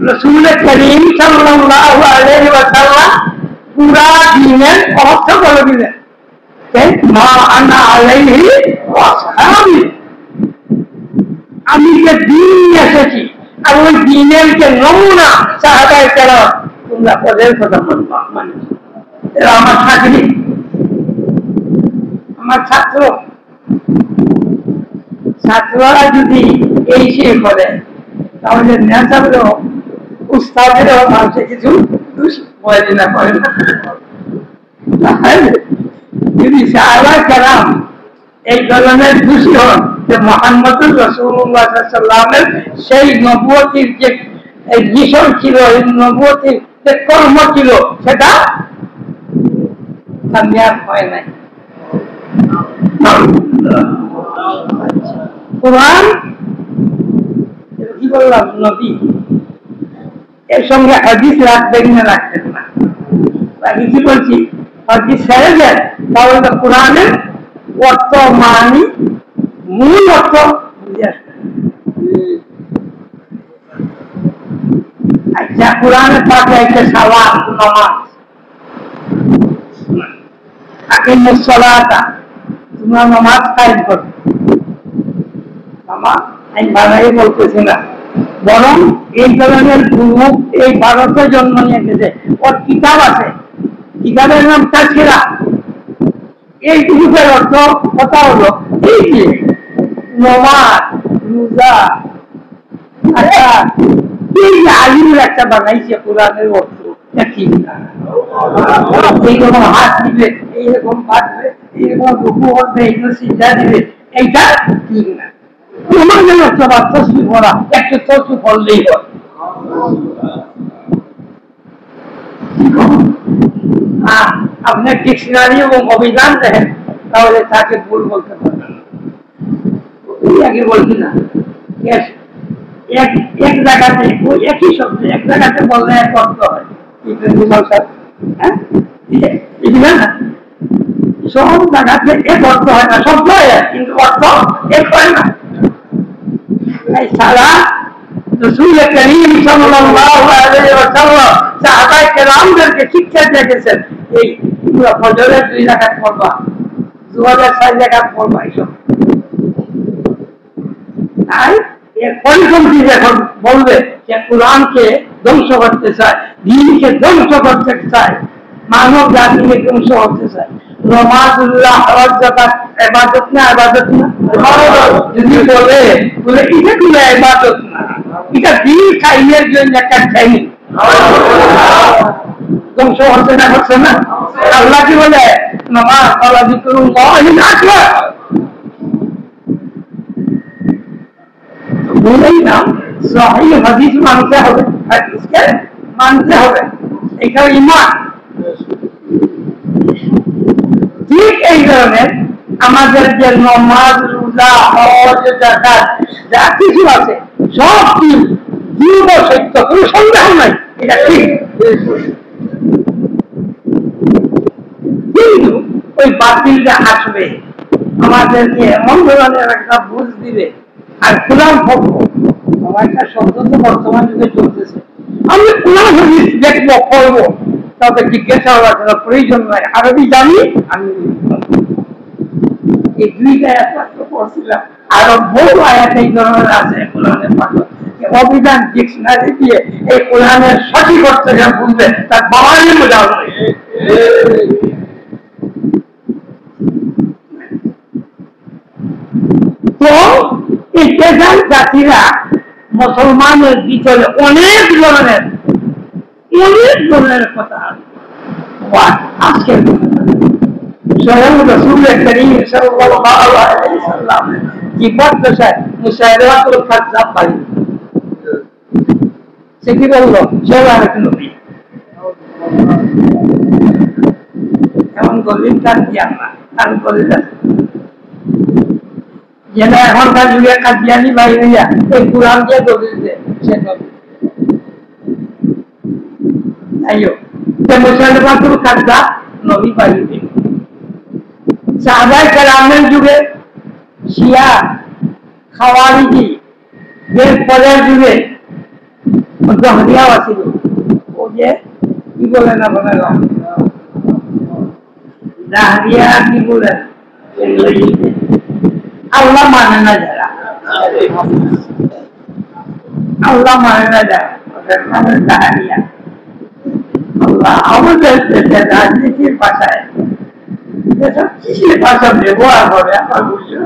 রাসূল করিম সাল্লাল্লাহু আলাইহি ওয়াসাল্লাম পুরা দ্বীনের অর্থ বলে দিলেন, মা আনা আলাইহি ওয়া আসহাবি, আমি যে দ্বীন নিয়ে এসেছি আর ওই দ্বীনের যে নমুনা সাহাবায়ে কেরাম তোমরা ওদের কথা মানো। এরা আমার ছাত্রী, আমার ছাত্র। ছাত্ররা যদি এই সে করে তাহলে নেতাদেরও উস্তাদেরও মানুষের কিছু না করে না। যদি সাহাবায়ে কেরাম এই ধরনের খুশি হন যে মুহাম্মদুর রাসূলুল্লাহ সাল্লাল্লাহু আলাইহি ওয়াসাল্লামের সেই নবুয়তির যে মিশন ছিল, এই নবুয়তির যে কর্ম ছিল, সেটা কামিয়াব হয় নাই। কোরআন কি বললাম, নবী এর সঙ্গে হাদিস রাখবেন না রাখবেন না, আমি কি বলছি, হাদিস ছেড়ে দেন তাহলে তো কোরআনের অর্থ মানি মূল অর্থ বুঝে আসবে। আচ্ছা, কোরআনের পাশে একটা সালাত নামাজ, আকিমুস সালাতা, তোমরা নামাজ কায়েম করো। আমি বানাই বলতেছি না, বরং এই ধরনের গ্রুপ এই ভারতে জন্ম নিয়ে গেছে, ওর কিতাব আছে, কিতাবের নাম তাজকিরা। এই গ্রুপের অর্থ কথা হলো এই যে নামাজ, রোজা, আচ্ছা এই যে আলিমের একটা বানাইছে কোরআনের অর্থ ঠিক না। এইরকম হাত দিবে, এইরকম বাঁধবে, এইরকম রুকু করবে, এইগুলো সিজদা দিবে, এইটা ঠিক না। তোমার যেন সবার তসবি পড়া, একটা তসবি পড়লেই হয়। আপনার ডিকশনারি এবং অভিধান দেখেন, তাহলে তাকে ভুল বলতে পারবেন। আগে বলছি না, এক জায়গাতে ওই একই শব্দ এক জায়গাতে বললে এক অর্থ হয়, সব জায়গাতে এক অর্থ হয় না, শব্দ হয় কিন্তু অর্থ এক হয় না। সারা রাসূল করিম সাল্লাল্লাহু আলাইহি ওয়াসাল্লাম সাহাবায়ে কেরামদেরকে শিক্ষা দিয়ে গেছেন, এই ফজরের 2 রাকাত পড়বা, যোহরের 4 রাকাত পড়বা, এইসব। আর এর পরিপন্থী এখন বলবে যে কোরআনকে ধ্বংস করতে চায়, দিনকে ধ্বংস করতে চায়, মানব জাতিকে ধ্বংস করতে চায়। নমাজুল্লাহ হজ যাকাত ইবাদত না, ইবাদত না? যদি বলে এটা কোনো ইবাদত না, এটা দিন খাইয়ের জন্য একটা ট্রেনিং। ধ্বংস হচ্ছে না, হচ্ছে না? আল্লাহ কি বলে নামাজ আল্লাহ যিকরুল্লাহ আকবার, বলেই না সহিহ হাদিস মানতে হবে, হাদিসকে মানতে হবে, এটা ঈমান। ঠিক এই ধরনের আমাদের যে নামাজ, রোজা, হজ, যাকাত যা কিছু আছে সব কি জীব সত্য, কোনো সন্দেহ নাই, এটা ঠিক। কিন্তু ওই বাতিলটা আসবে, আমাদেরকে এমন ধরনের একটা বুঝ দিবে। আর কোরআন আমার একটা শব্দ তো বর্তমান যুগে চলতেছে, আমি কোরআন হাদিস দেখবো, পড়বো, তবে জিজ্ঞাসা হওয়ার কোনো প্রয়োজন নয়, আরবি জানি আমি। এই দুইটা আয়াত পড়ছিলাম, আরো বহু আয়াত এই ধরনের আছে কোরআনের পাঠক। অভিধান ডিকশনারি দিয়ে এই কোরআনের সঠিক অর্থ যা বুঝবে তার বাবারই বোঝা হবে। তো এই দেশাল জাতিরা মুসলমানের ভিতরে অনেক ধরনের কথা আজকে স্বয়ং রাসূল করিম সাল্লাল্লাহু আলাইহি ওয়াসাল্লাম জীবন দশায় মুসাইলাতুল কাজ্জাব পাই, সে কি বললো, সেও আরেক নবী, এমন দলিল তার জ্ঞান না, তার দলিল আছে যেন এখনকার যুগে কাদিয়ানি ভাই হইয়া এই কোরআন দিয়ে দলিল দেয়, সে নবী। মুসাইলাতুল কাজ্জাব নবী পাইবে। সাহাবায়ে কেরামের যুগে শিয়া, খাওয়ারিজি, এর পরের যুগে জাহরিয়াও আছিল। ও যে কি বলে না বলে জাহরিয়া কি বলে, আল্লাহ মানে না যারা, আল্লাহ মানে না যারা, ওদের মানে জাহরিয়া। আল্লাহ আমাদের দেশের রাজনীতির ভাষায় যেসব কৃষির ভাষা ব্যবহার করে আমার বুঝলো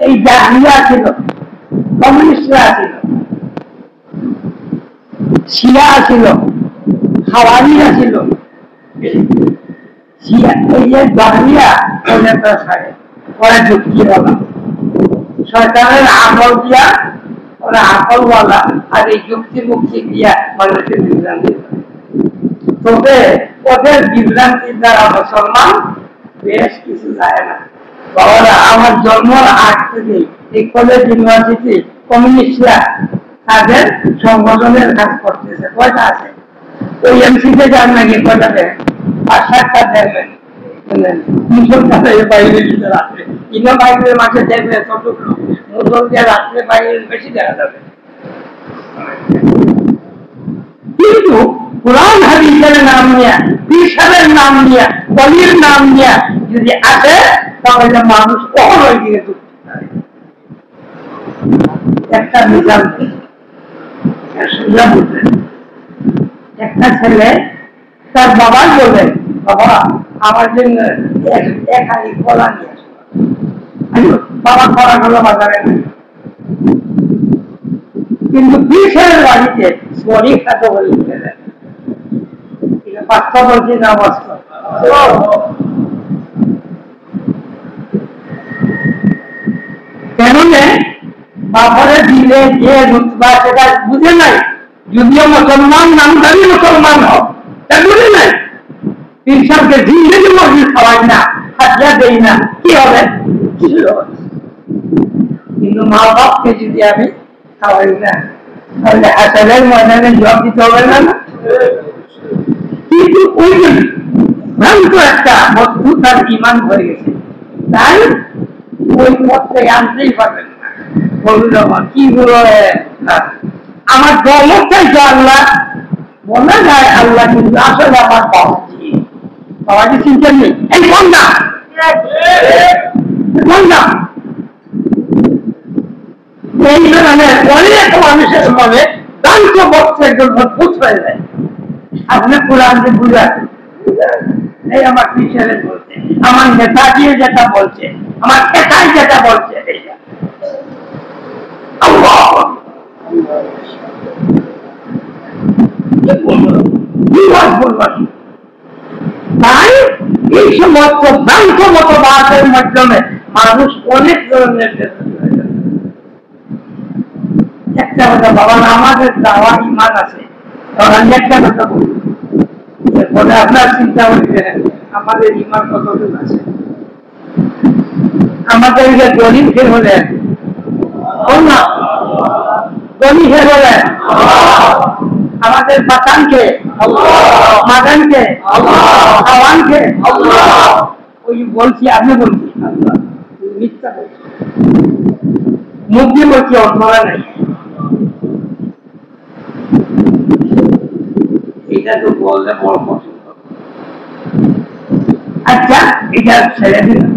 এই জাহরিয়া ছিল, কমিউনিস্টরা ছিল, শিয়া ছিল, খাওয়ারিরা ছিল। ওই যে জাহরিয়া ওরা যুক্তি বলা, সরকারের আমল দিয়া ওরা আকলওয়ালা, আর এই যুক্তি মুক্তি দিয়া মানুষের বিভ্রান্তি। তবে ওদের বিভ্রান্তির দ্বারা মুসলমান বেশ কিছু যায় না। বাবারা, আমার জন্মের আগ থেকে এই কলেজ, ইউনিভার্সিটি কমিউনিস্টরা তাদের সংগঠনের কাজ করতেছে। কয়টা আছে? ওই এমসিতে যান নাকি কয়টা দেন? 5-7টা দেখবেন, মুসলমানের বাইরে রাত্রে ইনো বাইরের মাঠে দেখবে ছোট মুসল দিয়ে রাত্রে বাইরে বেশি দেখা যাবে। কিন্তু কোরআন হাদিসের নাম নিয়ে, পীরের নাম নিয়ে, ওলির নাম নিয়ে যদি আসে তাহলে মানুষ কখন ওই দিকে ঢুকতে পারে। একটা মিজাল সোজা বুঝলেন, একটা ছেলে তার বাবা বলবে, বাবা আমার জন্য এক হাড়ি কলা নিয়ে আসো। বাবা কলা গুলো বাজারে নেই, কিন্তু পীরের বাড়িতে শরীর খাদ্য বলে উঠে দেয়। বাস্তব বলছি না বাস্তব? কেন বাপরে দিলে যে রুতবা সেটা বুঝে নাই, যদিও মুসলমান নামধারী মুসলমান হোক, তা বুঝে নাই। পীর সাহেবকে জিন্দগি মসজিদ খাওয়াই না, হাজিয়া দেই না, কি হবে? কিছু হবে। কিন্তু মা বাপকে যদি আমি খাওয়াই না, তাহলে হাসানের ময়দানে জবাব দিতে হবে না। কিন্তু ওই ভ্রান্ত একটা বস্তু তার ইমান হয়ে গেছে, তাই ওই পথে আনতেই পারবেন না। বলুন কি বলো, আমার দলের চাইছে আল্লাহ, বলা যায় আল্লাহ, কিন্তু আসলে আমার বাবুজি বাবাজি চিন্তা নেই, এই বন্ধা বন্ধা এই ধরনের অনেক মানুষের মনে দান্ত বক্সের জন্য ভূত হয়ে যায়। আপনি কোরআনকে বুঝান, এই আমার টিচারে বলছে, আমার নেতা দিয়ে যেটা বলছে, আমার একাই যেটা বলছে, এইটা তাই এই সমস্ত ভ্রান্ত মতবাদের মাধ্যমে মানুষ অনেক ধরনের একটা কথা বাবা আমাদের দাওয়া ইমান আছে, আমি একটা কথা বলি, বলে আপনার চিন্তা করতে আমাদের ইমান কতটুকু আছে। আমাদের যে গরিব ফের হলে না গরিব ফের হলে আমাদের বাতানকে মাদানকে আওয়ানকে ওই বলছি, আপনি বলছি মিথ্যা বলছি, মুখ দিয়ে বলছি, অন্তরা নাই। এটা তো বললে বড় পছন্দ। আচ্ছা এটা ছেড়ে দিলাম,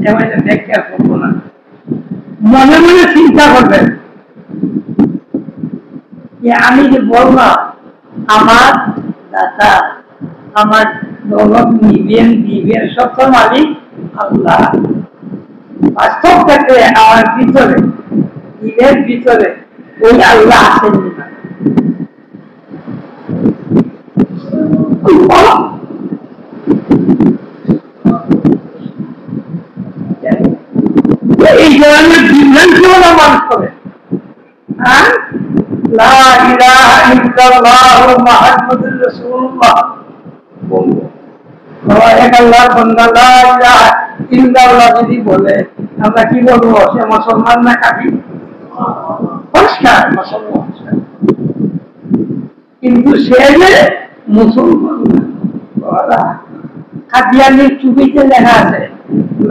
এবার ব্যাখ্যা করবো না, মনে মনে চিন্তা করবেন যে আমি যে বললাম আমার দাতা আমার দৌলত নিবেন দিবেন সত্য মালিক আল্লাহ, বাস্তব ক্ষেত্রে আমার ভিতরে দিনের ভিতরে ওই আল্লাহ আছেন না। এই ধরনের বিভ্রান্তি হলো মানুষ করে, হ্যাঁ লা ইলাহা ইল্লাল্লাহ মুহাম্মাদুর রাসূলুল্লাহ এক আল্লাহর বান্দা লা ইলাহা ইল্লাল্লাহ যদি বলে আমরা কি বলবো, সে মুসলমান না কাফির? পরিষ্কার মুসলমান। কিন্তু সে যে মুসলমান না, কাদিয়ানির চুপিতে লেখা আছে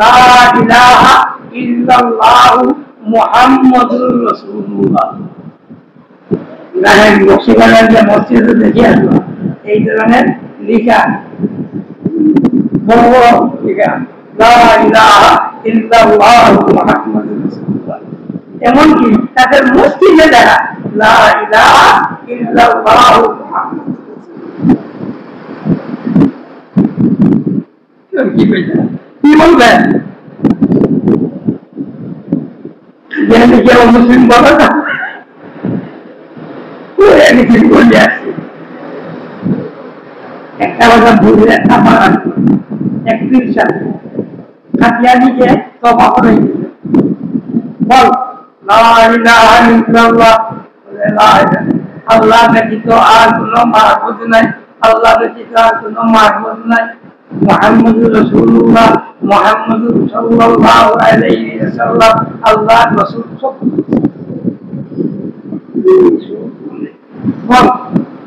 লা ইলাহা ইল্লাল্লাহ মুহাম্মাদুর রাসূলুল্লাহ। মসজিদে দেখে আসলো এই ধরনের লিখা, বড় বড় লিখা লা ইলাহা ইল্লাল্লাহ মুহাম্মাদুর রাসূলুল্লাহ। এমনকি তাদের মসজিদে দেখা লা ইলাহা ইল্লাল্লাহ মুহাম্মাদুর রাসূলুল্লাহ। কি বলবেন? কেউ মুসলিম বলে না, একটা কথা বুঝলে আমার একত্রিশ সালে কাতিয়ানিকে তবা করে বল আল্লাহ ব্যতীত আর কোন মাহবুদ নাই, আল্লাহ ব্যতীত আর কোন মাহবুদ নাই, মুহাম্মাদুর রাসূলুল্লাহ মুহাম্মাদুর সাল্লাল্লাহু আলাইহি ওয়াসাল্লাম আল্লাহ রাসূল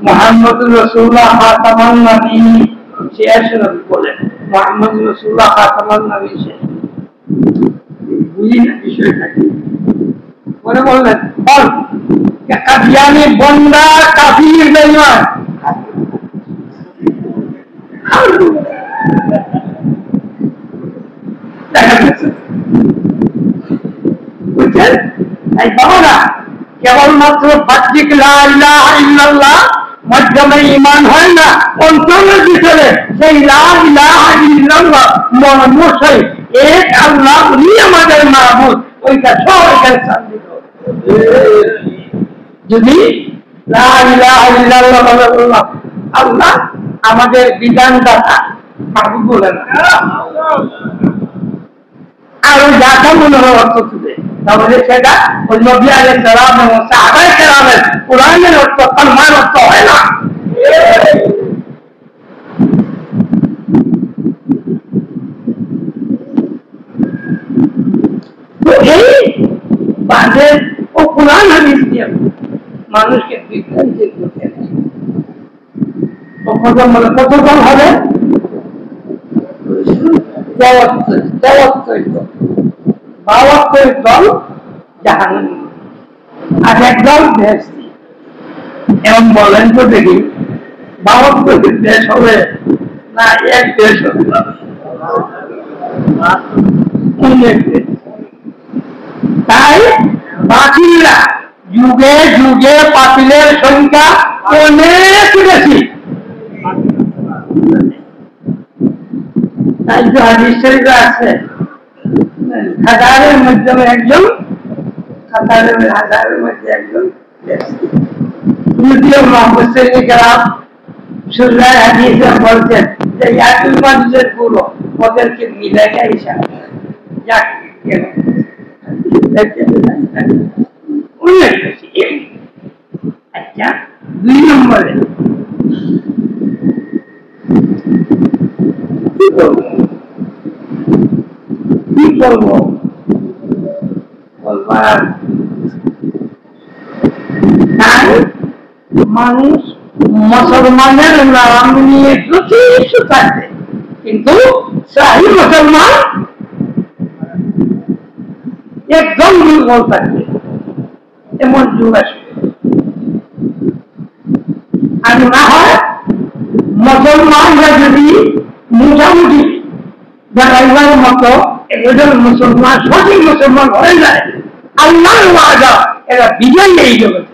মুহাম্মাদুর রাসূলুল্লাহ খাতামুন নবী শেষ নবী বলেন, মুহাম্মাদুর রাসূলুল্লাহ খাতামুন নবী শেষ। বুঝি না বিষয়টা কি? পরে বললেন বল কাদিয়ানি বন্দা কাফির বেঈমান। বুঝছেন? এই বাবারা কেবলমাত্র বাহ্যিক লা ইলাহা ইল্লাল্লাহ মাধ্যমে ঈমান হয় না, অন্তরের ভিতরে সেই লা ইলাহা ইল্লাল্লাহ মর্মশাই এক আল্লাহ উনি আমাদের মাহবুদ, ওইটা সবাইকার সামনে যদি লা ইলাহা ইল্লাল্লাহ বলে আল্লাহ আমাদের বিধানদাতা মাহবুব বলে না, আর ওই যাতা মনে হয় অর্থ তুলে, তাহলে সেটা ওই নবী আলাইহিস সালাম এবং সাহাবায়ে কেরামের কোরআনের অর্থ কলমার অর্থ হয় না। তো এই বাদের ও কোরআন হাদিস দিয়ে মানুষকে বিভ্রান্তি করতে কতজন হবে? দল জাহান্নামী আর একদল বেহেশতি। এমন বলেন তো দেখি 72 দেশ হবে না 1-1.5 তাই বাতিলরা যুগে যুগে বাতিলের সংখ্যা অনেক বেশি। তাই তো হাদিস শরীফে আছে হাজারের মধ্যে একজন, হাজারের মধ্যে একজন যদিও মোহাম্মদ কেরাম সুরায় হাদিসে বলছেন যে ইয়াতুল মানুষের পুরো ওদেরকে মিলাইয়া হিসাব অনেক বেশি। আচ্ছা 2 নম্বরে কি করবো বলবার তাই মানুষ মুসলমানের নাম নিয়ে যথেষ্ট থাকবে, কিন্তু শাহী মুসলমান একদম দুর্বল থাকবে, এমন যুগ আসবে। আর না হয় মুসলমানরা যদি মোটামুটি বেড়াইবার মতো একজন মুসলমান সঠিক মুসলমান হয়ে যায়, আল্লাহর ওয়াদা এরা বিজয়ী এই জগতে।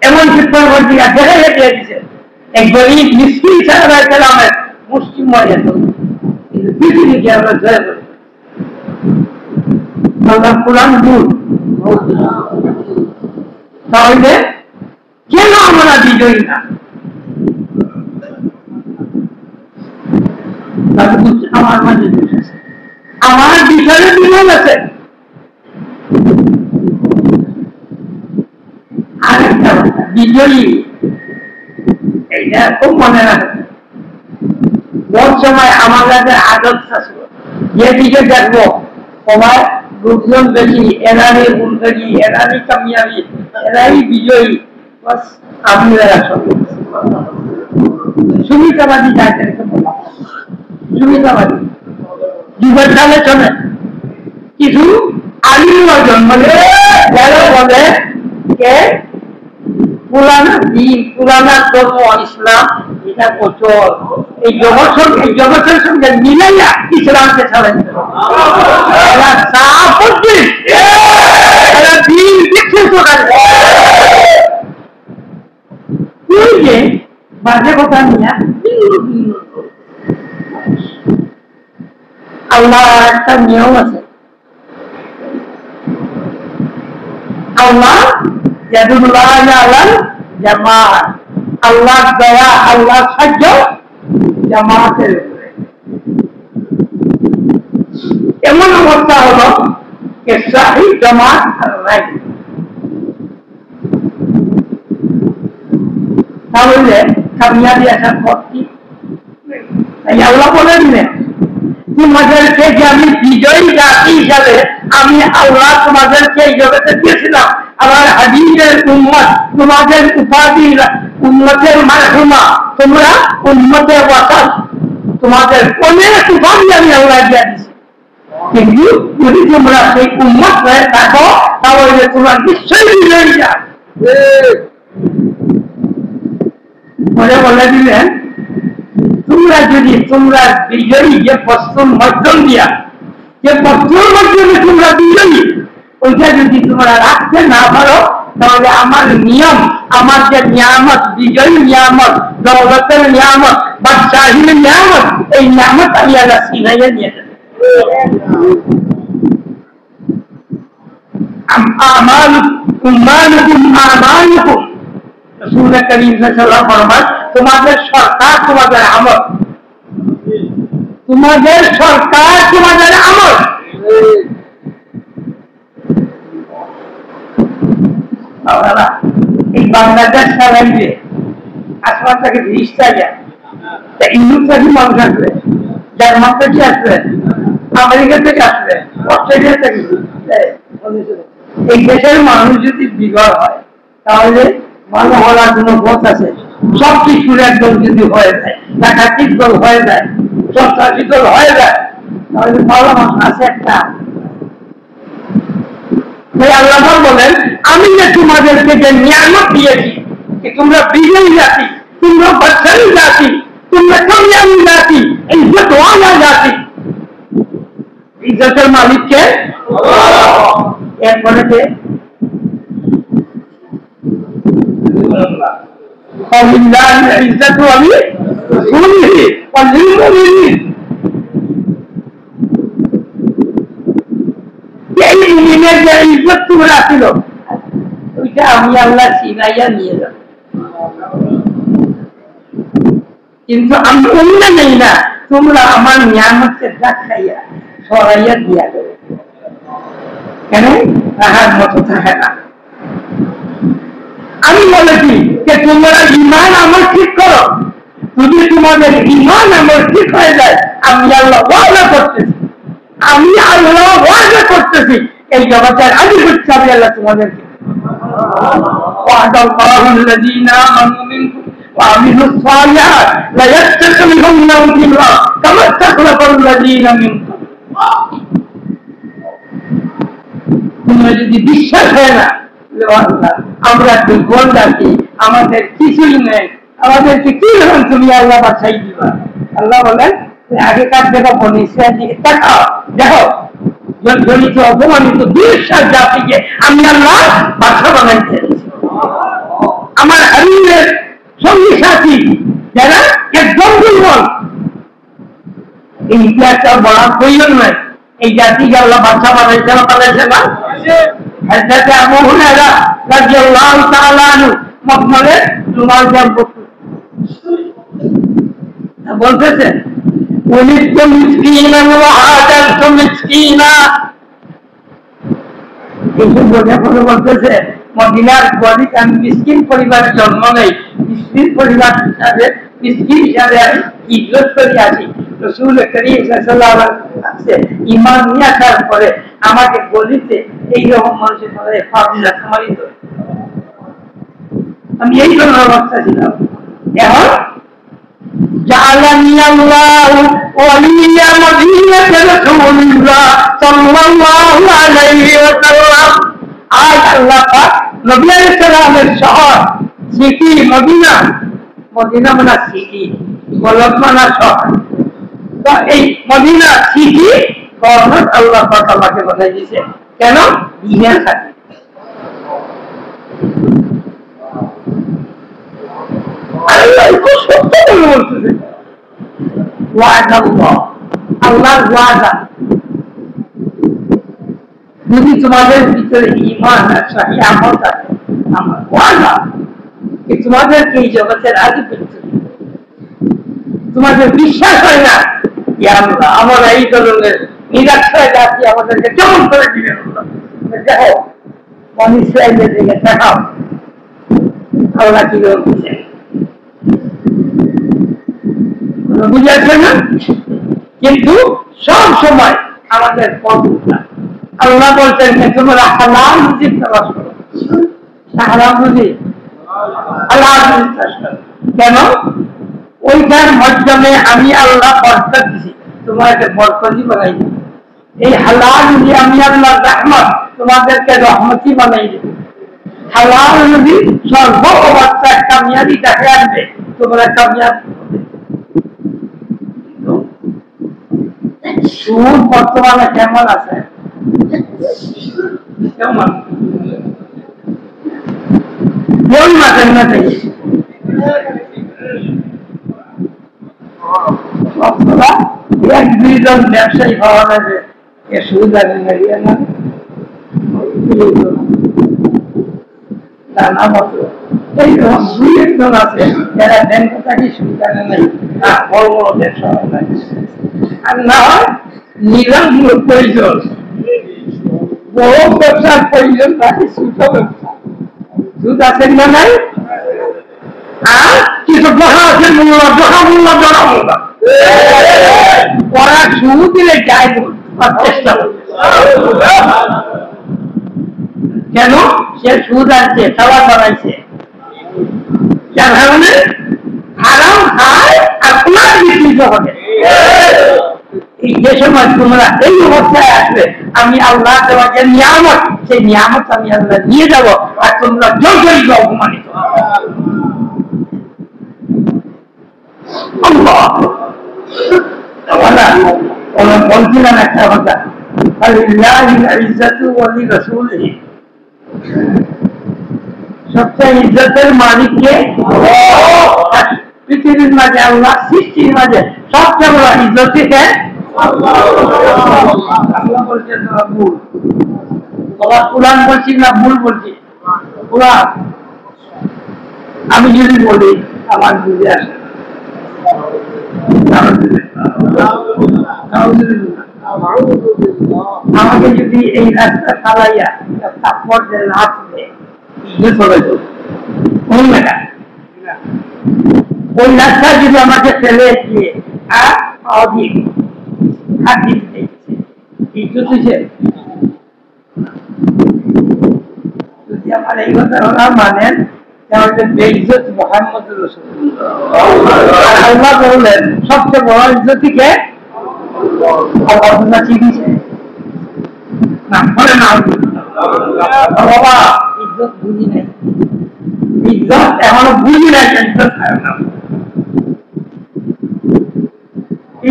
এমন শিক্ষাবর্তীরা দেখা দিয়েছে একবারই মিসকিন সাহেবের কালামের মুসলিম হয়ে যেত, কিন্তু পৃথিবীকে আমরা জয় করি কোরআন দূর। তাহলে কেন আমরা বিজয়ী না? আমার মাঝে দোষ আছে, আমার বিষয়ে বিরোধ আছে। আরেকটা কথা, বিজয়ী এইটা খুব মনে রাখবে। বহু সময় আমার কাছে আদত ছিল, যেদিকে দেখবো তোমার লোকজন বেশি, এরারই উন্নতি, এরারই কামিয়াবি, এরাই বিজয়ী, বাস আমি সুবিধাবাদী যাদেরকে বলা সুবিধাবাদী যুগের সালে চলে। কিছু আলিম জন্ম যারা বলে যে পুরানা দিন, পুরানা ধর্ম ইসলাম এটা প্রচল, এই জগতের সঙ্গে মিলাইয়া ইসলামকে ছাড়েন। বাজে কথা নিয়ে আল্লাহ একটা নিয়ম আছে, আল্লাহ জামাত, আল্লাহ দয়া, আল্লাহ সাহায্য জামাতের উপরে। এমন অবস্থা হলো শাহী জামাত আর নাই। তাহলে কামিয়াবি আসার পথ কি? আল্লাহ বলে দিলেন তোমাদেরকে যে আমি বিজয়ী জাতি হিসাবে আমি আল্লাহ তোমাদেরকে এই জগতে দিয়েছিলাম, আমার হাবিবের উম্মত, তোমাদের উপাধি উম্মতের মারহুমা, তোমরা উম্মতের ওয়াসাত, তোমাদের অনেক উপাধি আমি আল্লাহ দিয়ে দিচ্ছি। কিন্তু যদি তোমরা সেই উম্মত হয়ে থাকো তাহলে তোমরা নিশ্চয়ই বিজয়ী যাবে। বলে দিলেন তোমরা যদি তোমরা বিজয়ী যে পশ্চিম মাধ্যম দিয়া, যে পশ্চিম মাধ্যমে তোমরা বিজয়ী, ওইটা যদি তোমরা রাখতে না পারো তাহলে আমার নিয়ম, আমার যে নিয়ামত, বিজয়ী নিয়ামত, দৌলতের নিয়ামত, বাদশাহীর নিয়ামত, এই নিয়ামত আমি আল্লাহ ছিনাইয়া নিয়ে যাবে। তোমাদের সরকার তোমাদের আমল, তোমাদের সরকার তোমাদের আমল। এই বাংলাদেশ চালাইবে আসমান থেকে 20 টাকা, ইউরোপ থেকে মানুষ আসবে, জার্মান থেকে আসবে, আমেরিকা থেকে আসবে, অস্ট্রেলিয়া থেকে। এই দেশের মানুষ যদি বিগড় হয় তাহলে ভালো হওয়ার জন্য পথ আছে। সব কিছুর একদম যদি হয়ে যায়, ডাকাতির দল হয়ে যায়, সন্ত্রাসী দল হয়ে যায়, তাহলে ভালো মানুষ আছে একটা। আল্লাহ বলেন আমি যে তোমাদেরকে যে নিয়ামত দিয়েছি যে তোমরা বিজয়ী জাতি, তোমরা বাদশাহী জাতি, তোমরা কামিয়াবি জাতি, ইজ্জতওয়ালা জাতি। ইজ্জতের মালিককে এরপরে কে? ইজ্জত তোমরা ছিল ওইটা আমি আল্লাহ চিনাইয়া নিয়ে যাব, কিন্তু আমি অন্য নেই না, তোমরা আমার নিয়ামতের দেখাইয়া সরাইয়া দিয়া দেবে। কেন? তাহার মতো থাকে না। আমি বলেছি যে তোমরা ইমান আমার ঠিক করো, যদি তোমাদের ইমান আমার ঠিক হয়ে যায়, আমি আল্লাহ ওয়াদা করতেছি, আমি আল্লাহ ওয়াদা করতেছি এই জগতের আদি করছি আমি আল্লাহ তোমাদেরকে। وعملوا الصالحات ليستخلفنهم في الأرض كما استخلف الذين من قبلهم। তোমরা যদি বিশ্বাস হয় না আমরা দুর্বল জাতি, আমাদের কিছুই নেই, আমাদেরকে কি ধরুন তুমি আল্লাহ বাছাই দিবা? আল্লাহ বলেন আগেকার যেটা বলি সে দিকে তাকাও, দেখো জড়িত অপমানিত বিশ্বাস জাতিকে আমি আল্লাহ বাছা বানাইতে আমার হাবিবের সঙ্গী সাথী যারা একদম দুর্বল, এই ইতিহাসটা বলার প্রয়োজন নয়। এই জাতিকে আল্লাহ বাচ্চা বানাইছে না, বানাইছে না? হযরত আবু হুরায়রা রাদিয়াল্লাহু তাআলা আনহু মক্কায় জুমার জাম বলতেছেন উলিদতু মিসকিনান ওয়া হাদারতু মিসকিনা। কিছু বলতেছে মদিনার গরিব আমি মিসকিন পরিবারে জন্ম নেই, মিসকিন পরিবার হিসাবে মিসকিন হিসাবে আমি ইজ্জত করে আছি। রাসূল করিম সাল্লাল্লাহু আলাইহি ওয়াসাল্লাম ঈমান নিয়ে আসার পরে আমাকে গলিতে এইরকম মানুষের পরে ফাজিলা সমালিত, আমি এই ধরনের অবস্থা ছিলাম। এখন জাআলানি আল্লাহু ওয়ালিয়া মদিনাতে রাসূলুল্লাহ সাল্লাল্লাহু আলাইহি ওয়াসাল্লাম। আজ আল্লাহ পাক নবী আলাইহিস সালামের শহর সিটি মদিনা, মদিনা মানে সিটি, বলদ মানে শহর, তো এই মদিনা সিটি গভর্নর আল্লাহ পাক আমাকে বানাই দিয়েছে। কেন? দিনের খাতির। আল্লাহ তো সত্য বলে বলতেছে, ওয়াদাল্লাহ, আল্লাহর ওয়াদা। যদি তোমাদের ভিতরে ঈমান আর সহিহ আমল থাকে, আমার ওয়াদা যে তোমাদেরকে এই জগতের আধিপত্য, তোমাদের বিশ্বাস হয় না আল্লাহ আমরা এই ধরনের নিরাশ্রয় জাতি আমাদেরকে কেমন করে দিবেন? দেখো বনী ইসরাঈলের দিকে দেখাও আল্লাহ কি বলছেন, বুঝাচ্ছে না? কিন্তু সব সময় আমাদের পথ উঠা। আল্লাহ বলছেন তোমরা হালাল রুজি তালাশ করো, হালাল রুজি, হালাল রুজি চাষ করো। কেন? ওইটার মাধ্যমে আমি আল্লাহ বরকত দিছি, তোমাকে বরকতি বানাই দিব। এই হালাল রুজি আমি আল্লাহ রহমত, তোমাদেরকে রহমতি বানাই দিব। হালাল রুজি সর্ব অবস্থায় কামিয়াবি দেখে আনবে, তোমরা কামিয়াব। সুদ বর্তমানে কেমন আছে? কেমন? কোন মাসের না থেকে এক দুইজন ব্যবসায়ী হওয়া যাবে এ সুদ আছে না? এইরকম দুই একজন আছে যারা ব্যাংক থাকি সুবিধা নেই, বড় বড় ব্যবসা আর না হয় নিরামূল প্রয়োজন, বড় ব্যবসার প্রয়োজন থাকে ছোট ব্যবসা। সুদ আছে না নাই? আর কিছু জহা আছে মূল্য, জহা মূল্য, জহা মূল্য ওরা সুদ দিলে যায় চেষ্টা করবে। কেন? সে সুদ আনছে, খাবার বানাইছে, যার কারণে হারাম খায় আর তোমার বিকৃত হবে। এই যে সময় তোমরা এই অবস্থায় আসবে আমি আল্লাহ দেওয়া যে নিয়ামত, সেই নিয়ামত আমি আল্লাহ নিয়ে যাব, আর তোমরা জলজলি অপমানিত। বলছিলাম একটা কথা, সবচেয়ে ইজ্জতের মালিককে পৃথিবীর মাঝে, আল্লাহ সৃষ্টির মাঝে সবচেয়ে বড় ইজ্জতই আল্লাহ বলছেন ভুল। কোরআন বলছি না ভুল বলছি? কোরআন। আমি যদি বলি আমার বুঝে আসে, আমাকে যদি এই রাস্তা চালাইয়া তারপর হাত দেয় ওই রাস্তা যদি আমাকে ফেলে দিয়ে আর অধিক হাত দিতে যদি আমার এই কথা ওরা মানেন তাহলে বেইজ্জত মুহাম্মদ রাসূলুল্লাহ। আল্লাহ বললেন সবচেয়ে বড় ইজ্জতকে আল্লাহ চিনিছে না, বলে না বাবা ইজ্জত বুঝি নাই, ইজ্জত এখনো বুঝি নাই, ইজ্জত না,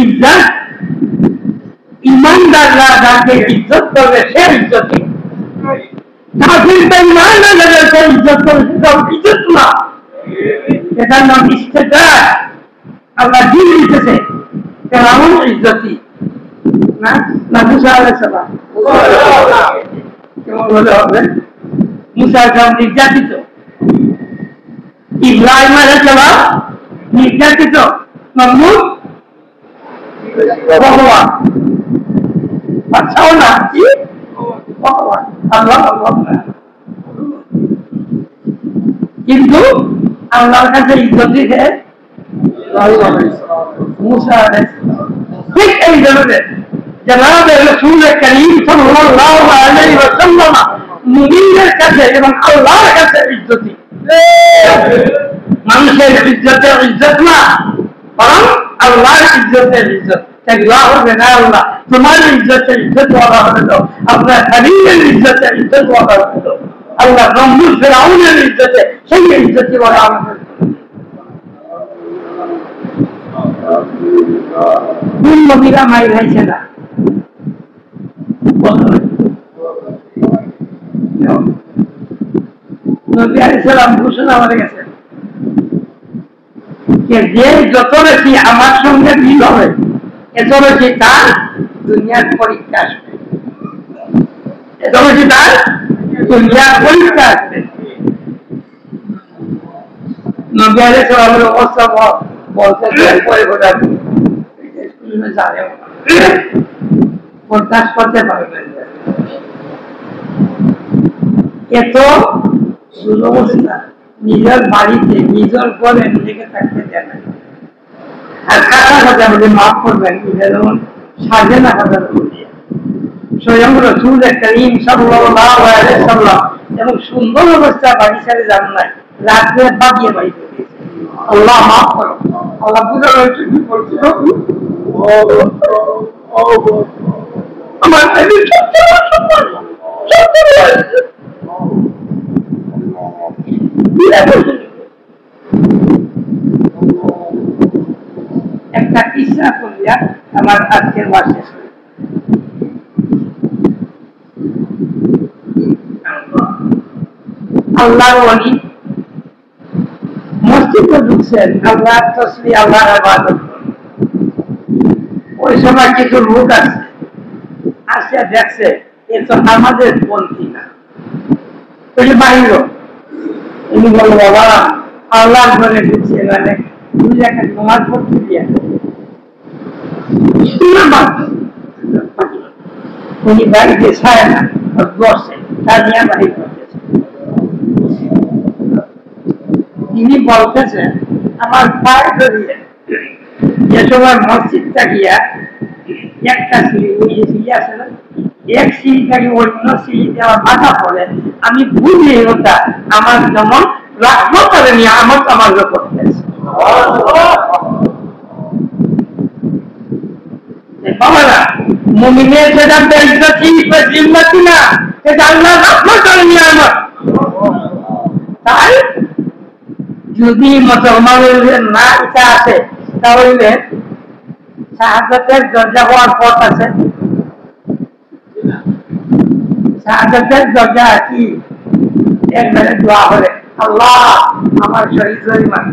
ইজ্জত ইমানদাররা যাকে ইজ্জত করবে সে ইজ্জত, কাফির বেঈমান না যাদের সে ইজ্জত করবে সেটা ইজ্জত না, এটার নাম ইস্তেদার। আল্লাহ দিন দিতেছে কেমন ইজ্জতি না, না মুসা আলাইহিস সালাম কেমন বলে হবে? মুসা সালাম নির্যাতিত, ইব্রাহিম আলাইহিস সালাম নির্যাতিত, নমরুদ ভগবান, বাদশাও না কি ভগবান, আল্লাহ কিন্তু আল্লাহর কাছে ইজ্জত দিতে মুসা আলাইহিস সালাম। ঠিক এই ধরনের জনাবে রাসূল করিম সাল্লাল্লাহু আলাইহি ওয়াসাল্লাম মুমিনদের কাছে এবং আল্লাহর কাছে ইজ্জতি। মানুষের ইজ্জতের ইজ্জত না, বরং আল্লাহর ইজ্জতের ইজ্জত। আল্লাহ তোমার ইজ্জতের ইজ্জত ওয়ালা হবে তো, আপনার খলিলের ইজ্জতের ইজ্জত ওয়ালা হবে তো, আল্লাহ নমরুদ ফিরআউনের ইজ্জতে সেই ইজ্জতি ওয়ালা হবে। কোন নবীরা মাইর হয়েছে না? নবী আলাইহিস সালাম ঘোষণা করে গেছেন যে যত বেশি আমার সঙ্গে মিল হবে এত বেশি তার দুনিয়ার পরীক্ষা আসবে, এত বেশি তার দুনিয়ার পরীক্ষা আসবে। নবী আলাইহিস সালামের অবস্থা বলতে পরে কথা জানে প্রকাশ করতে পারবেন, এত দুরবস্থা, নিজের বাড়িতে নিজের ঘরে নিজেকে থাকতে দেয় না। আর কাটা কথা বলে মাফ করবেন, যেমন সাজে না কথা বলিয়ে স্বয়ং রাসূল করিম সাল্লাল্লাহু আলাইহি ওয়াসাল্লাম এবং সুন্দর অবস্থা বাড়ি ছেড়ে যান নাই, রাত্রে বাগিয়ে বাড়িতে গিয়েছে। আল্লাহ মাফ করো, আল্লাহ বুঝা রয়েছে কি বলছি আমার একটা কিসা করিয়া আমার আজকের ওয়াজ শেষ করি। আল্লাহর ওলি মসজিদে ঢুকছেন, আল্লাহর তাসবিহ আল্লাহর ইবাদত। ওই সময় কিছু লোক আছে, আসে দেখছে এ তো আমাদের পন্থী না, ওই যে বাহির উনি বলো বাবা আল্লাহর ঘরে ঢুকছে, মানে দুই একটা নামাজ পড়তে দিয়ে উনি বাড়িতে ছায় না বসে, তার নিয়ে বাড়ি করতেছে। তিনি বলতেছেন আমার পায়ে ধরিয়ে যে সময় মসজিদটা গিয়া একটা সিঁড়ি, ওই যে সিঁড়ি আছে না, এক সিঁড়ি থেকে অন্য সিঁড়িতে আমার মাথা পড়ে, আমি বুঝি ওটা আমার যেমন রাহমতের নিয়ামত আমার উপর করতেছে। বাবারা মুমিনের সেটা বেইজ্জতি জিম্মতি না, সেটা আল্লাহর রহমতের নিয়ামত। তাই যদি মুসলমানের না ইচ্ছা আছে তাহলে শাহাদাতের দরজা হওয়ার পথ আছে। শাহাদাতের দরজা কি একবারে দোয়া করে, আল্লাহ আমার শহীদ ইমান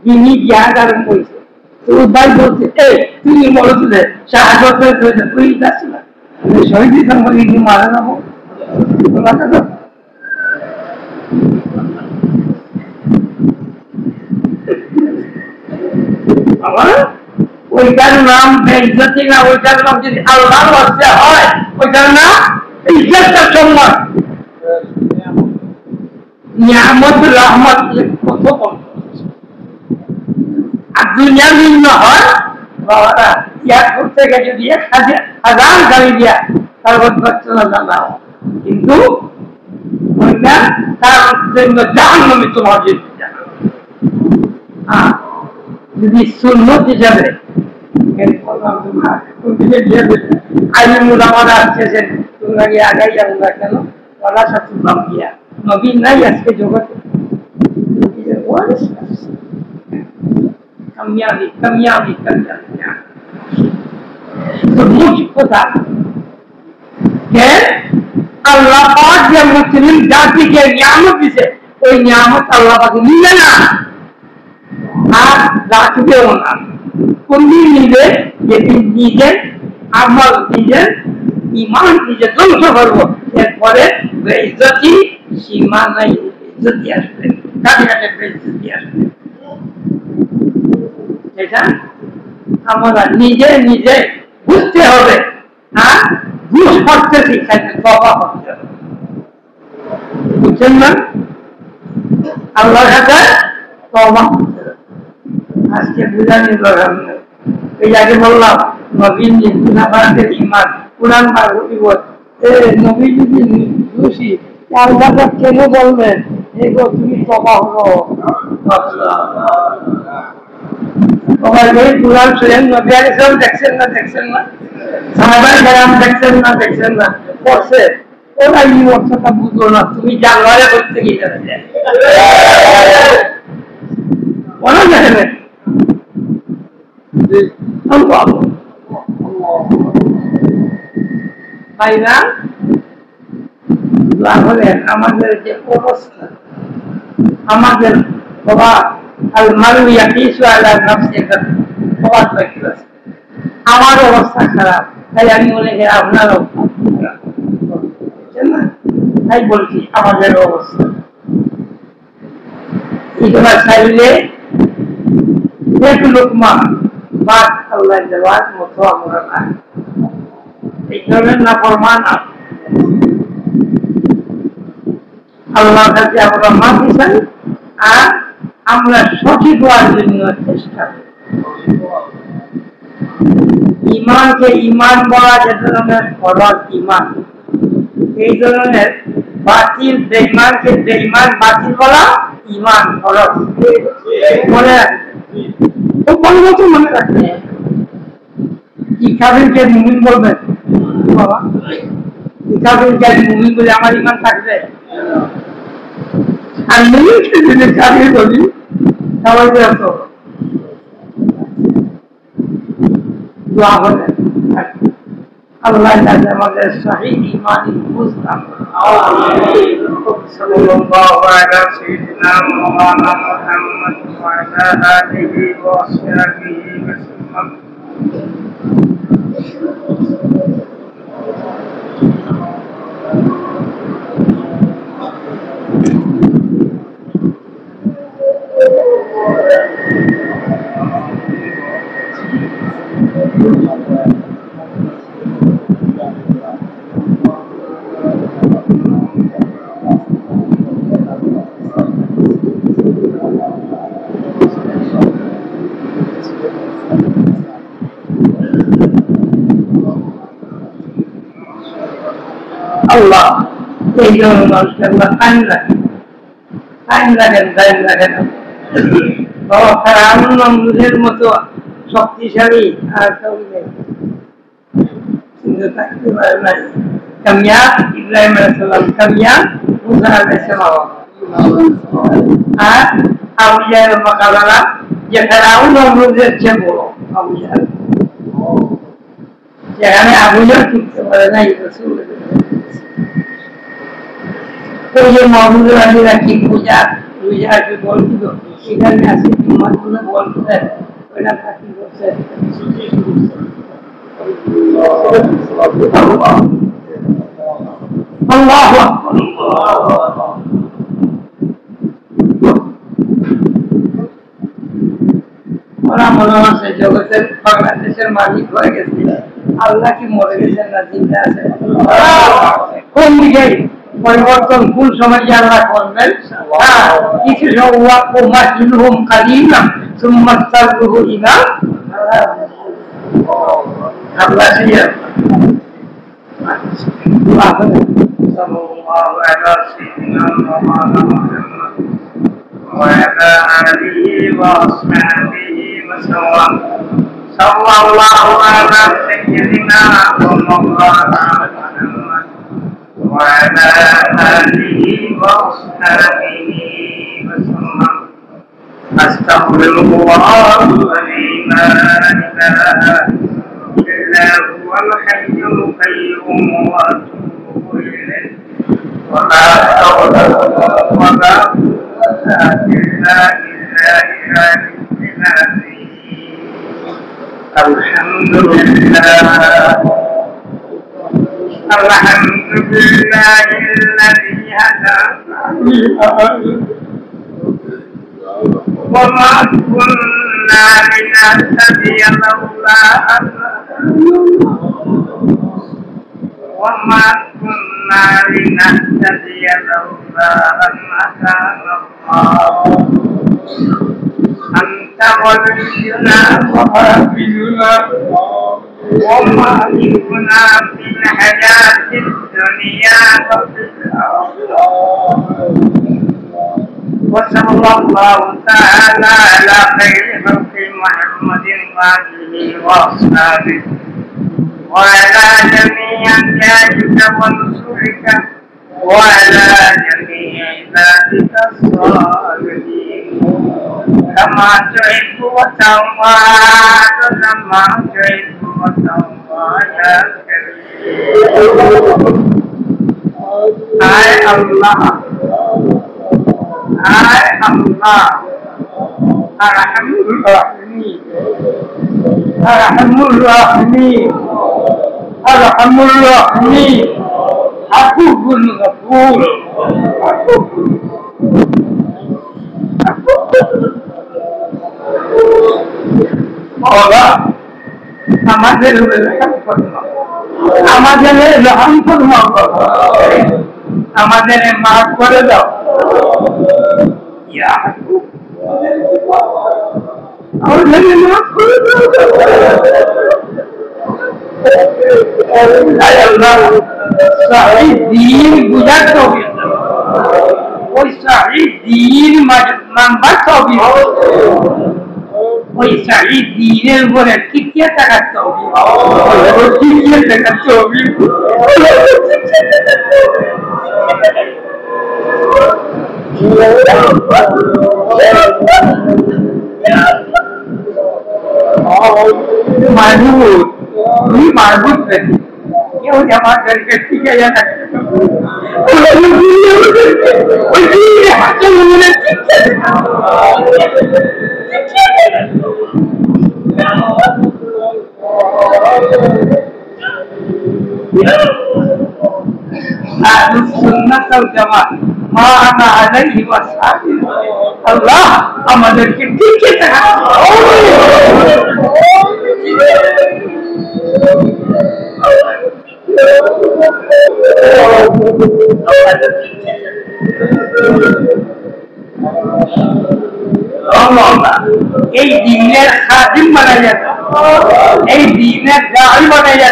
তিনি জ্ঞান আরম্ভ হয়েছে। তো ভাই বলছে তুই বলো তুলে শাহাদাতের দরজা তুই যাচ্ছ না, শহীদ ইসলাম মারা যাবো। ওইটার নাম বেইজ্জতি না, ওইটার নাম যদি আল্লাহর ওয়াস্তে হয় ওইটার নাম ইজ্জতের সম্মান, নিয়ামত রহমত। কত কম আর দুনিয়ার নিম্ন হয় বাবারা ইয়াদ করতে গেছে দিয়ে হাজার গাড়ি দিয়া তারপর চলা জানাও, কিন্তু ওইটা তার জন্য জাহান্নামে তোমার যেতে জানা। যদি সুন্নত হিসাবে নবীন নাই আজকে জগতে, কামিয়াবি কামিয়াবি আল্লাহ পাক যে মুসলিম জাতিকে নিয়ামত দিছে ওই নিয়ামত আল্লাহ পাকে নিলে না আর রাখবেও না। কোনদিন নিবে যেদিন নিজের আমল নিজের ইমান নিজে ধ্বংস করবো, এরপরে বেইজ্জতি সীমা নাই, বেইজ্জতি আসবে, কাটে কাটে বেইজ্জতি আসবে। এটা আমরা নিজে নিজে বুঝতে হবে। হ্যাঁ, ঘুষ করতেছি তওবা করতে হবে, বুঝছেন না? আল্লাহর কাছে তওবা করতে হবে। আজকে বুঝানি দরকার নেই। এই আগে বললাম নবীন জিন্দাবাদের ইমান কোরআন নবী যদি দোষী আল্লাহ কেন বলবেন এগো তুমি তওবা করো। কোরআন শুনেন, নবী আলাইহিস সালাম দেখছেন না দেখছেন না, সাহাবায়ে কেরাম দেখছেন না দেখছেন না, পড়ছে ওরা এই অর্থটা বুঝলো না, তুমি জানলারে করতে গিয়ে যাবে ওরা জানেন ভাইরা। আমাদের যে অবস্থা, আমাদের বাবা আমার অবস্থা খারাপ, তাই আমি মনে করি আপনারও তাই বলছি আমাদের অবস্থা এটা চাইলে এক লোকমা বাদ আল্লাহ দেওয়ার মতো আমরা না, এই ধরনের না প্রমাণ আল্লাহর কাছে আমরা মাফি চাই আর আমরা সঠিক হওয়ার জন্য চেষ্টা করি। ইমানকে ইমান বলা যে ধরনের ফরজ ইমান, এই ধরনের বাতিল বেঈমানকে বেঈমান বাতিল বলা ইমান ফরজ। মনে রাখবেন, মনে রাখবেন ইকাবিলকে মুমিন বলবেন বাবা, ইকাবিলকে মুমিন বলে আমার ইমান থাকবে। আর মুমিনকে যদি কাবিল বলি তাহলে তো দোয়া হবে আল্লাহ তাআলা আমাদের সহিহ ঈমানি বুঝতাম। সাল্লাল্লাহু আলা সাইয়্যিদিনা মাওলানা মুহাম্মদ ওয়া আলা আলিহি ওয়া সাহবিহি ওয়াসাল্লাম। আল্লাহ এই জন্য মানুষকে আল্লাহ টাইম রাখেন, টাইম রাখেন, টাইম রাখেন। ফেরাউন নমরুদের মতো শক্তিশালী আর কেউ নেই, কিন্তু থাকতে পারে নাই। কামিয়াব ইব্রাহিম আলাইহিস সালাম, কামিয়াব মুসা আলাইহিস সালাম। আর আবু জাহেল মোকাবেলা যে ফেরাউন নমরুদের চেয়ে বড় আবু জাহেল, যেখানে আবু জাহেল টিকতে পারে নাই রাসূলের। ওই যে মাহমুদুর আলীরা কি পূজা পূজাকে বলছিল সেখানে আছে মাহমুদ বলতে ওইটা কি করছে আল্লাহু আকবার। ওরা মনে হচ্ছে জগতের বাংলাদেশের মালিক হয়ে গেছে। আল্লাহ কি মরে গেছেন না জিন্দা আছে? কোন দিকে পরিবর্তন কোন সময় আল্লাহ করবেন? কিছু সময় কালিমা সুম্মা তারকুহু ইলা আল্লাহ সিয়া সাল্লাল্লাহু আলাইহি ওয়াসাল্লাম وعلى آله وأصحابه وسلم. صلى الله على سيدنا ومولانا محمد وعلى آله وأصحابه وسلم. أستغفر الله الذي لا إله إلا هو الحي القيوم وأتوب إليه ولا حول ولا الحمد لله الذي هدانا وما كنا لنهتدي لولا أن هدانا الله. أنت ولينا وحافظنا ومالكنا في الحياة الدنيا وفي الآخرة. وصلى الله تعالى على خير خلق محمد وآله وأصحابه وعلى جميع أنبيائك ورسلك وعلى جميع عبادك الصالحين كما تحب وترضى كما تحب وترضى يا كريم. آي الله آي الله أرحم الراحمين أرحم الراحمين أرحم الراحمين عفو غفور আমাদের রহম ফরমাও, আমাদের মাফ করে দাও ইয়া আমাদের মাফ করে দাও আল্লাহ। সহি দ্বীন বুঝার তৌফিক দাও, ওই সহি দ্বীন মানবার তৌফিক, ওই সহি দ্বীনের উপরে টিকিয়ে থাকার তৌফিক, টিকিয়ে থাকার তৌফিক। মাহবুব তুমি মাহবুব পেয়েছি, কেউ আমাদেরকে টিকে যায় আল্লাহ আমাদেরকে টিকে থাকা এই দিনের খাদিম বানাইয়া এই দিনের দাঁড়ি বানাইয়া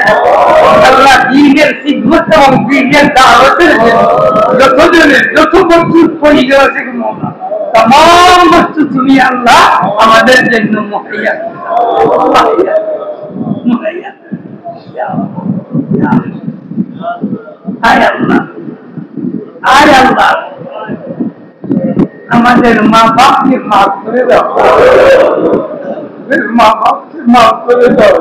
আল্লাহ দিনের সিদ্ধত এবং দিনের দাওয়াতের যত জনের যত বন্ধুর পরিচয় আছে तमाम वस्तु তুমি আল্লাহ আমাদের জন্য মুহাইয়া মুহাইয়া আয় আল্লাহ আয় আল্লাহ আমাদের মা বাপকে মাফ করে দাও মা বাপকে মাফ করে দাও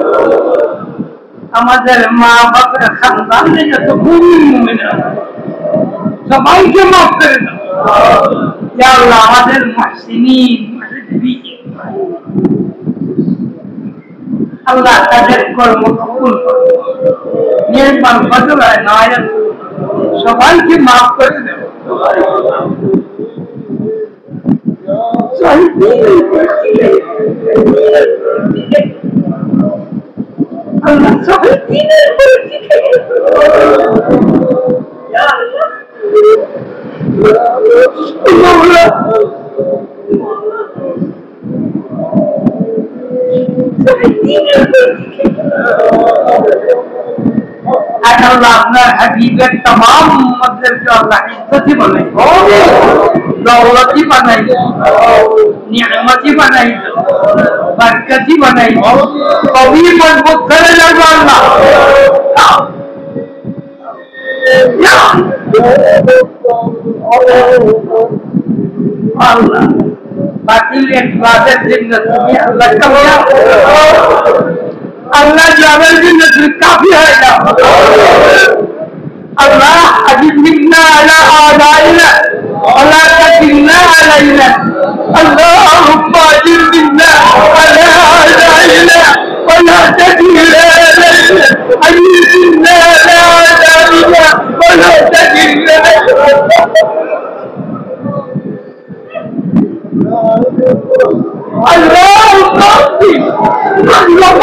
আমাদের মা বাপের খানদানে যত মুমিন মুমিনা সবাইকে মাফ করে দাও ইয়া আল্লাহ আমাদের মুহসিনিন মুহসিনিন আল্লাহ তাদের কর্ম কবুল করো নির্মাণ ফজল নায়াত সবাইকে মাফ করে দাও আল্লাহ সবাই দিনের अल्लाह अपना हकीकत तमाम मतलब जो अल्लाह इज्जती बनाई दौलती बनाई नियामती बनाई बरकती बनाई कभी मजबूत करे जाएगा अल्लाह अल्लाह बाकी इबादत जिन्नत में अल्लाह कमिया अल्लाह जाबर जिन्नत में काफी है अल्लाह अजिबना अला आदाइना अला तकिलना अलैना अल्लाहुम्मा अजिबना अला आदाइना अला तकिलना अलैना अजिबना अला आदाइना अला तकिलना अल्लाहुम्मा अल्लाह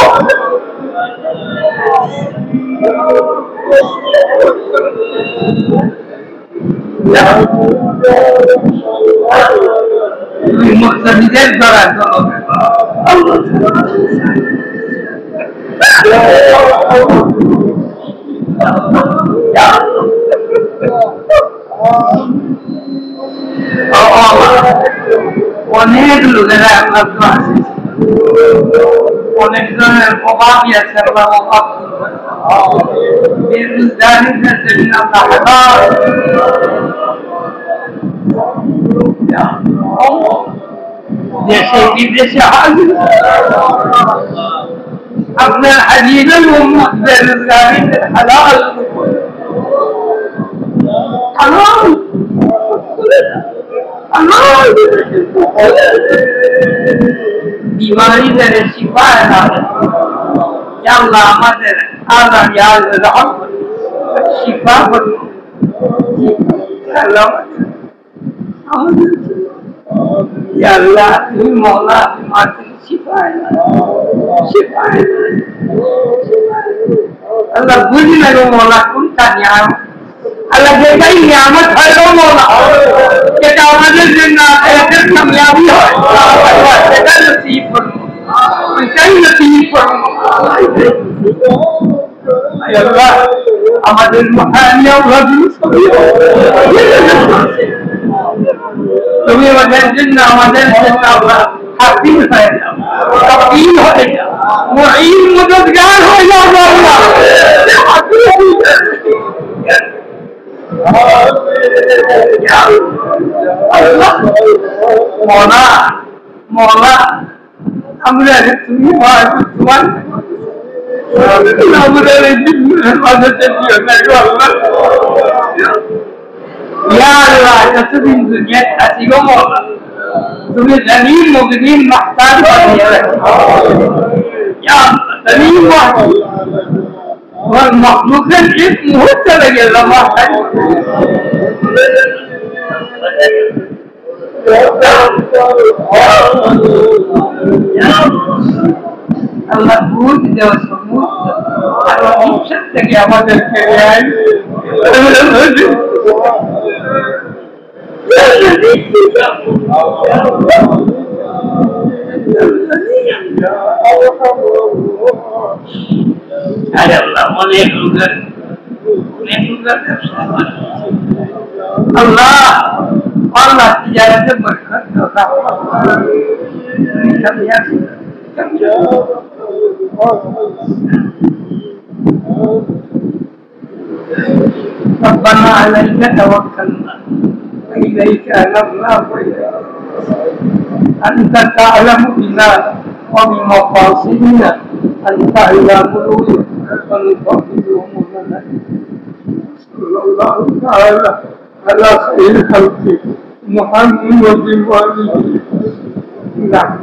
मुक़्तदीर द्वारा অনেক লোকেরা অনেক জনের অভাব আছে অভাব বেরোজগারিদের জন্য দেশে বিদেশে আপনার হাজিরা মোহাম্মদ বেরোজগারিদের হালাল হালাল হালাল बीमारी तेरे शिफा है या अल्लाह हमारे आज़ाद याद रहम शिफा बनो या अल्लाह तुम मौला हमारे शिफा है अल्लाह बुझ लगो मौला कौन सा न्याय अल्लाह जेटा ही नियामत है वो मौला जेटा हमारे जिंदा ऐसे कामयाबी है जेटा नसीब फरमा ऐसा ही नसीब फरमा या अल्लाह हमारे महानिया रजू तुम्हें वजह जिंदा हमारे जिंदा हाफिज है कबीर है मुईन मददगार हो या अल्लाह मौला मौला हमरा तुम्ही तुम्हार हमरा हिफाजत दियो ना अल्लाह या अल्लाह जतदिन दुनिया आसीगो मौला तुम्हें जमीन मुगनीन महताज बनिए या जमीन और मखलूक एक मुहूर्त चले गए लम्हा अल्लाह भूत जो समूह अल्लाह शक्ति की आवाज़ के लिए अरे अल्लाह अनेक लोग अल्लाह अल्लाह तिजारत में बरकत ربنا عليك توكلنا وإليك أنبنا وإليك أنت تعلم بنا وبمقاصدنا أنت علام الغيوب ونفضل أمورنا صلى الله تعالى على خير خلقه محمد وآله. نعم.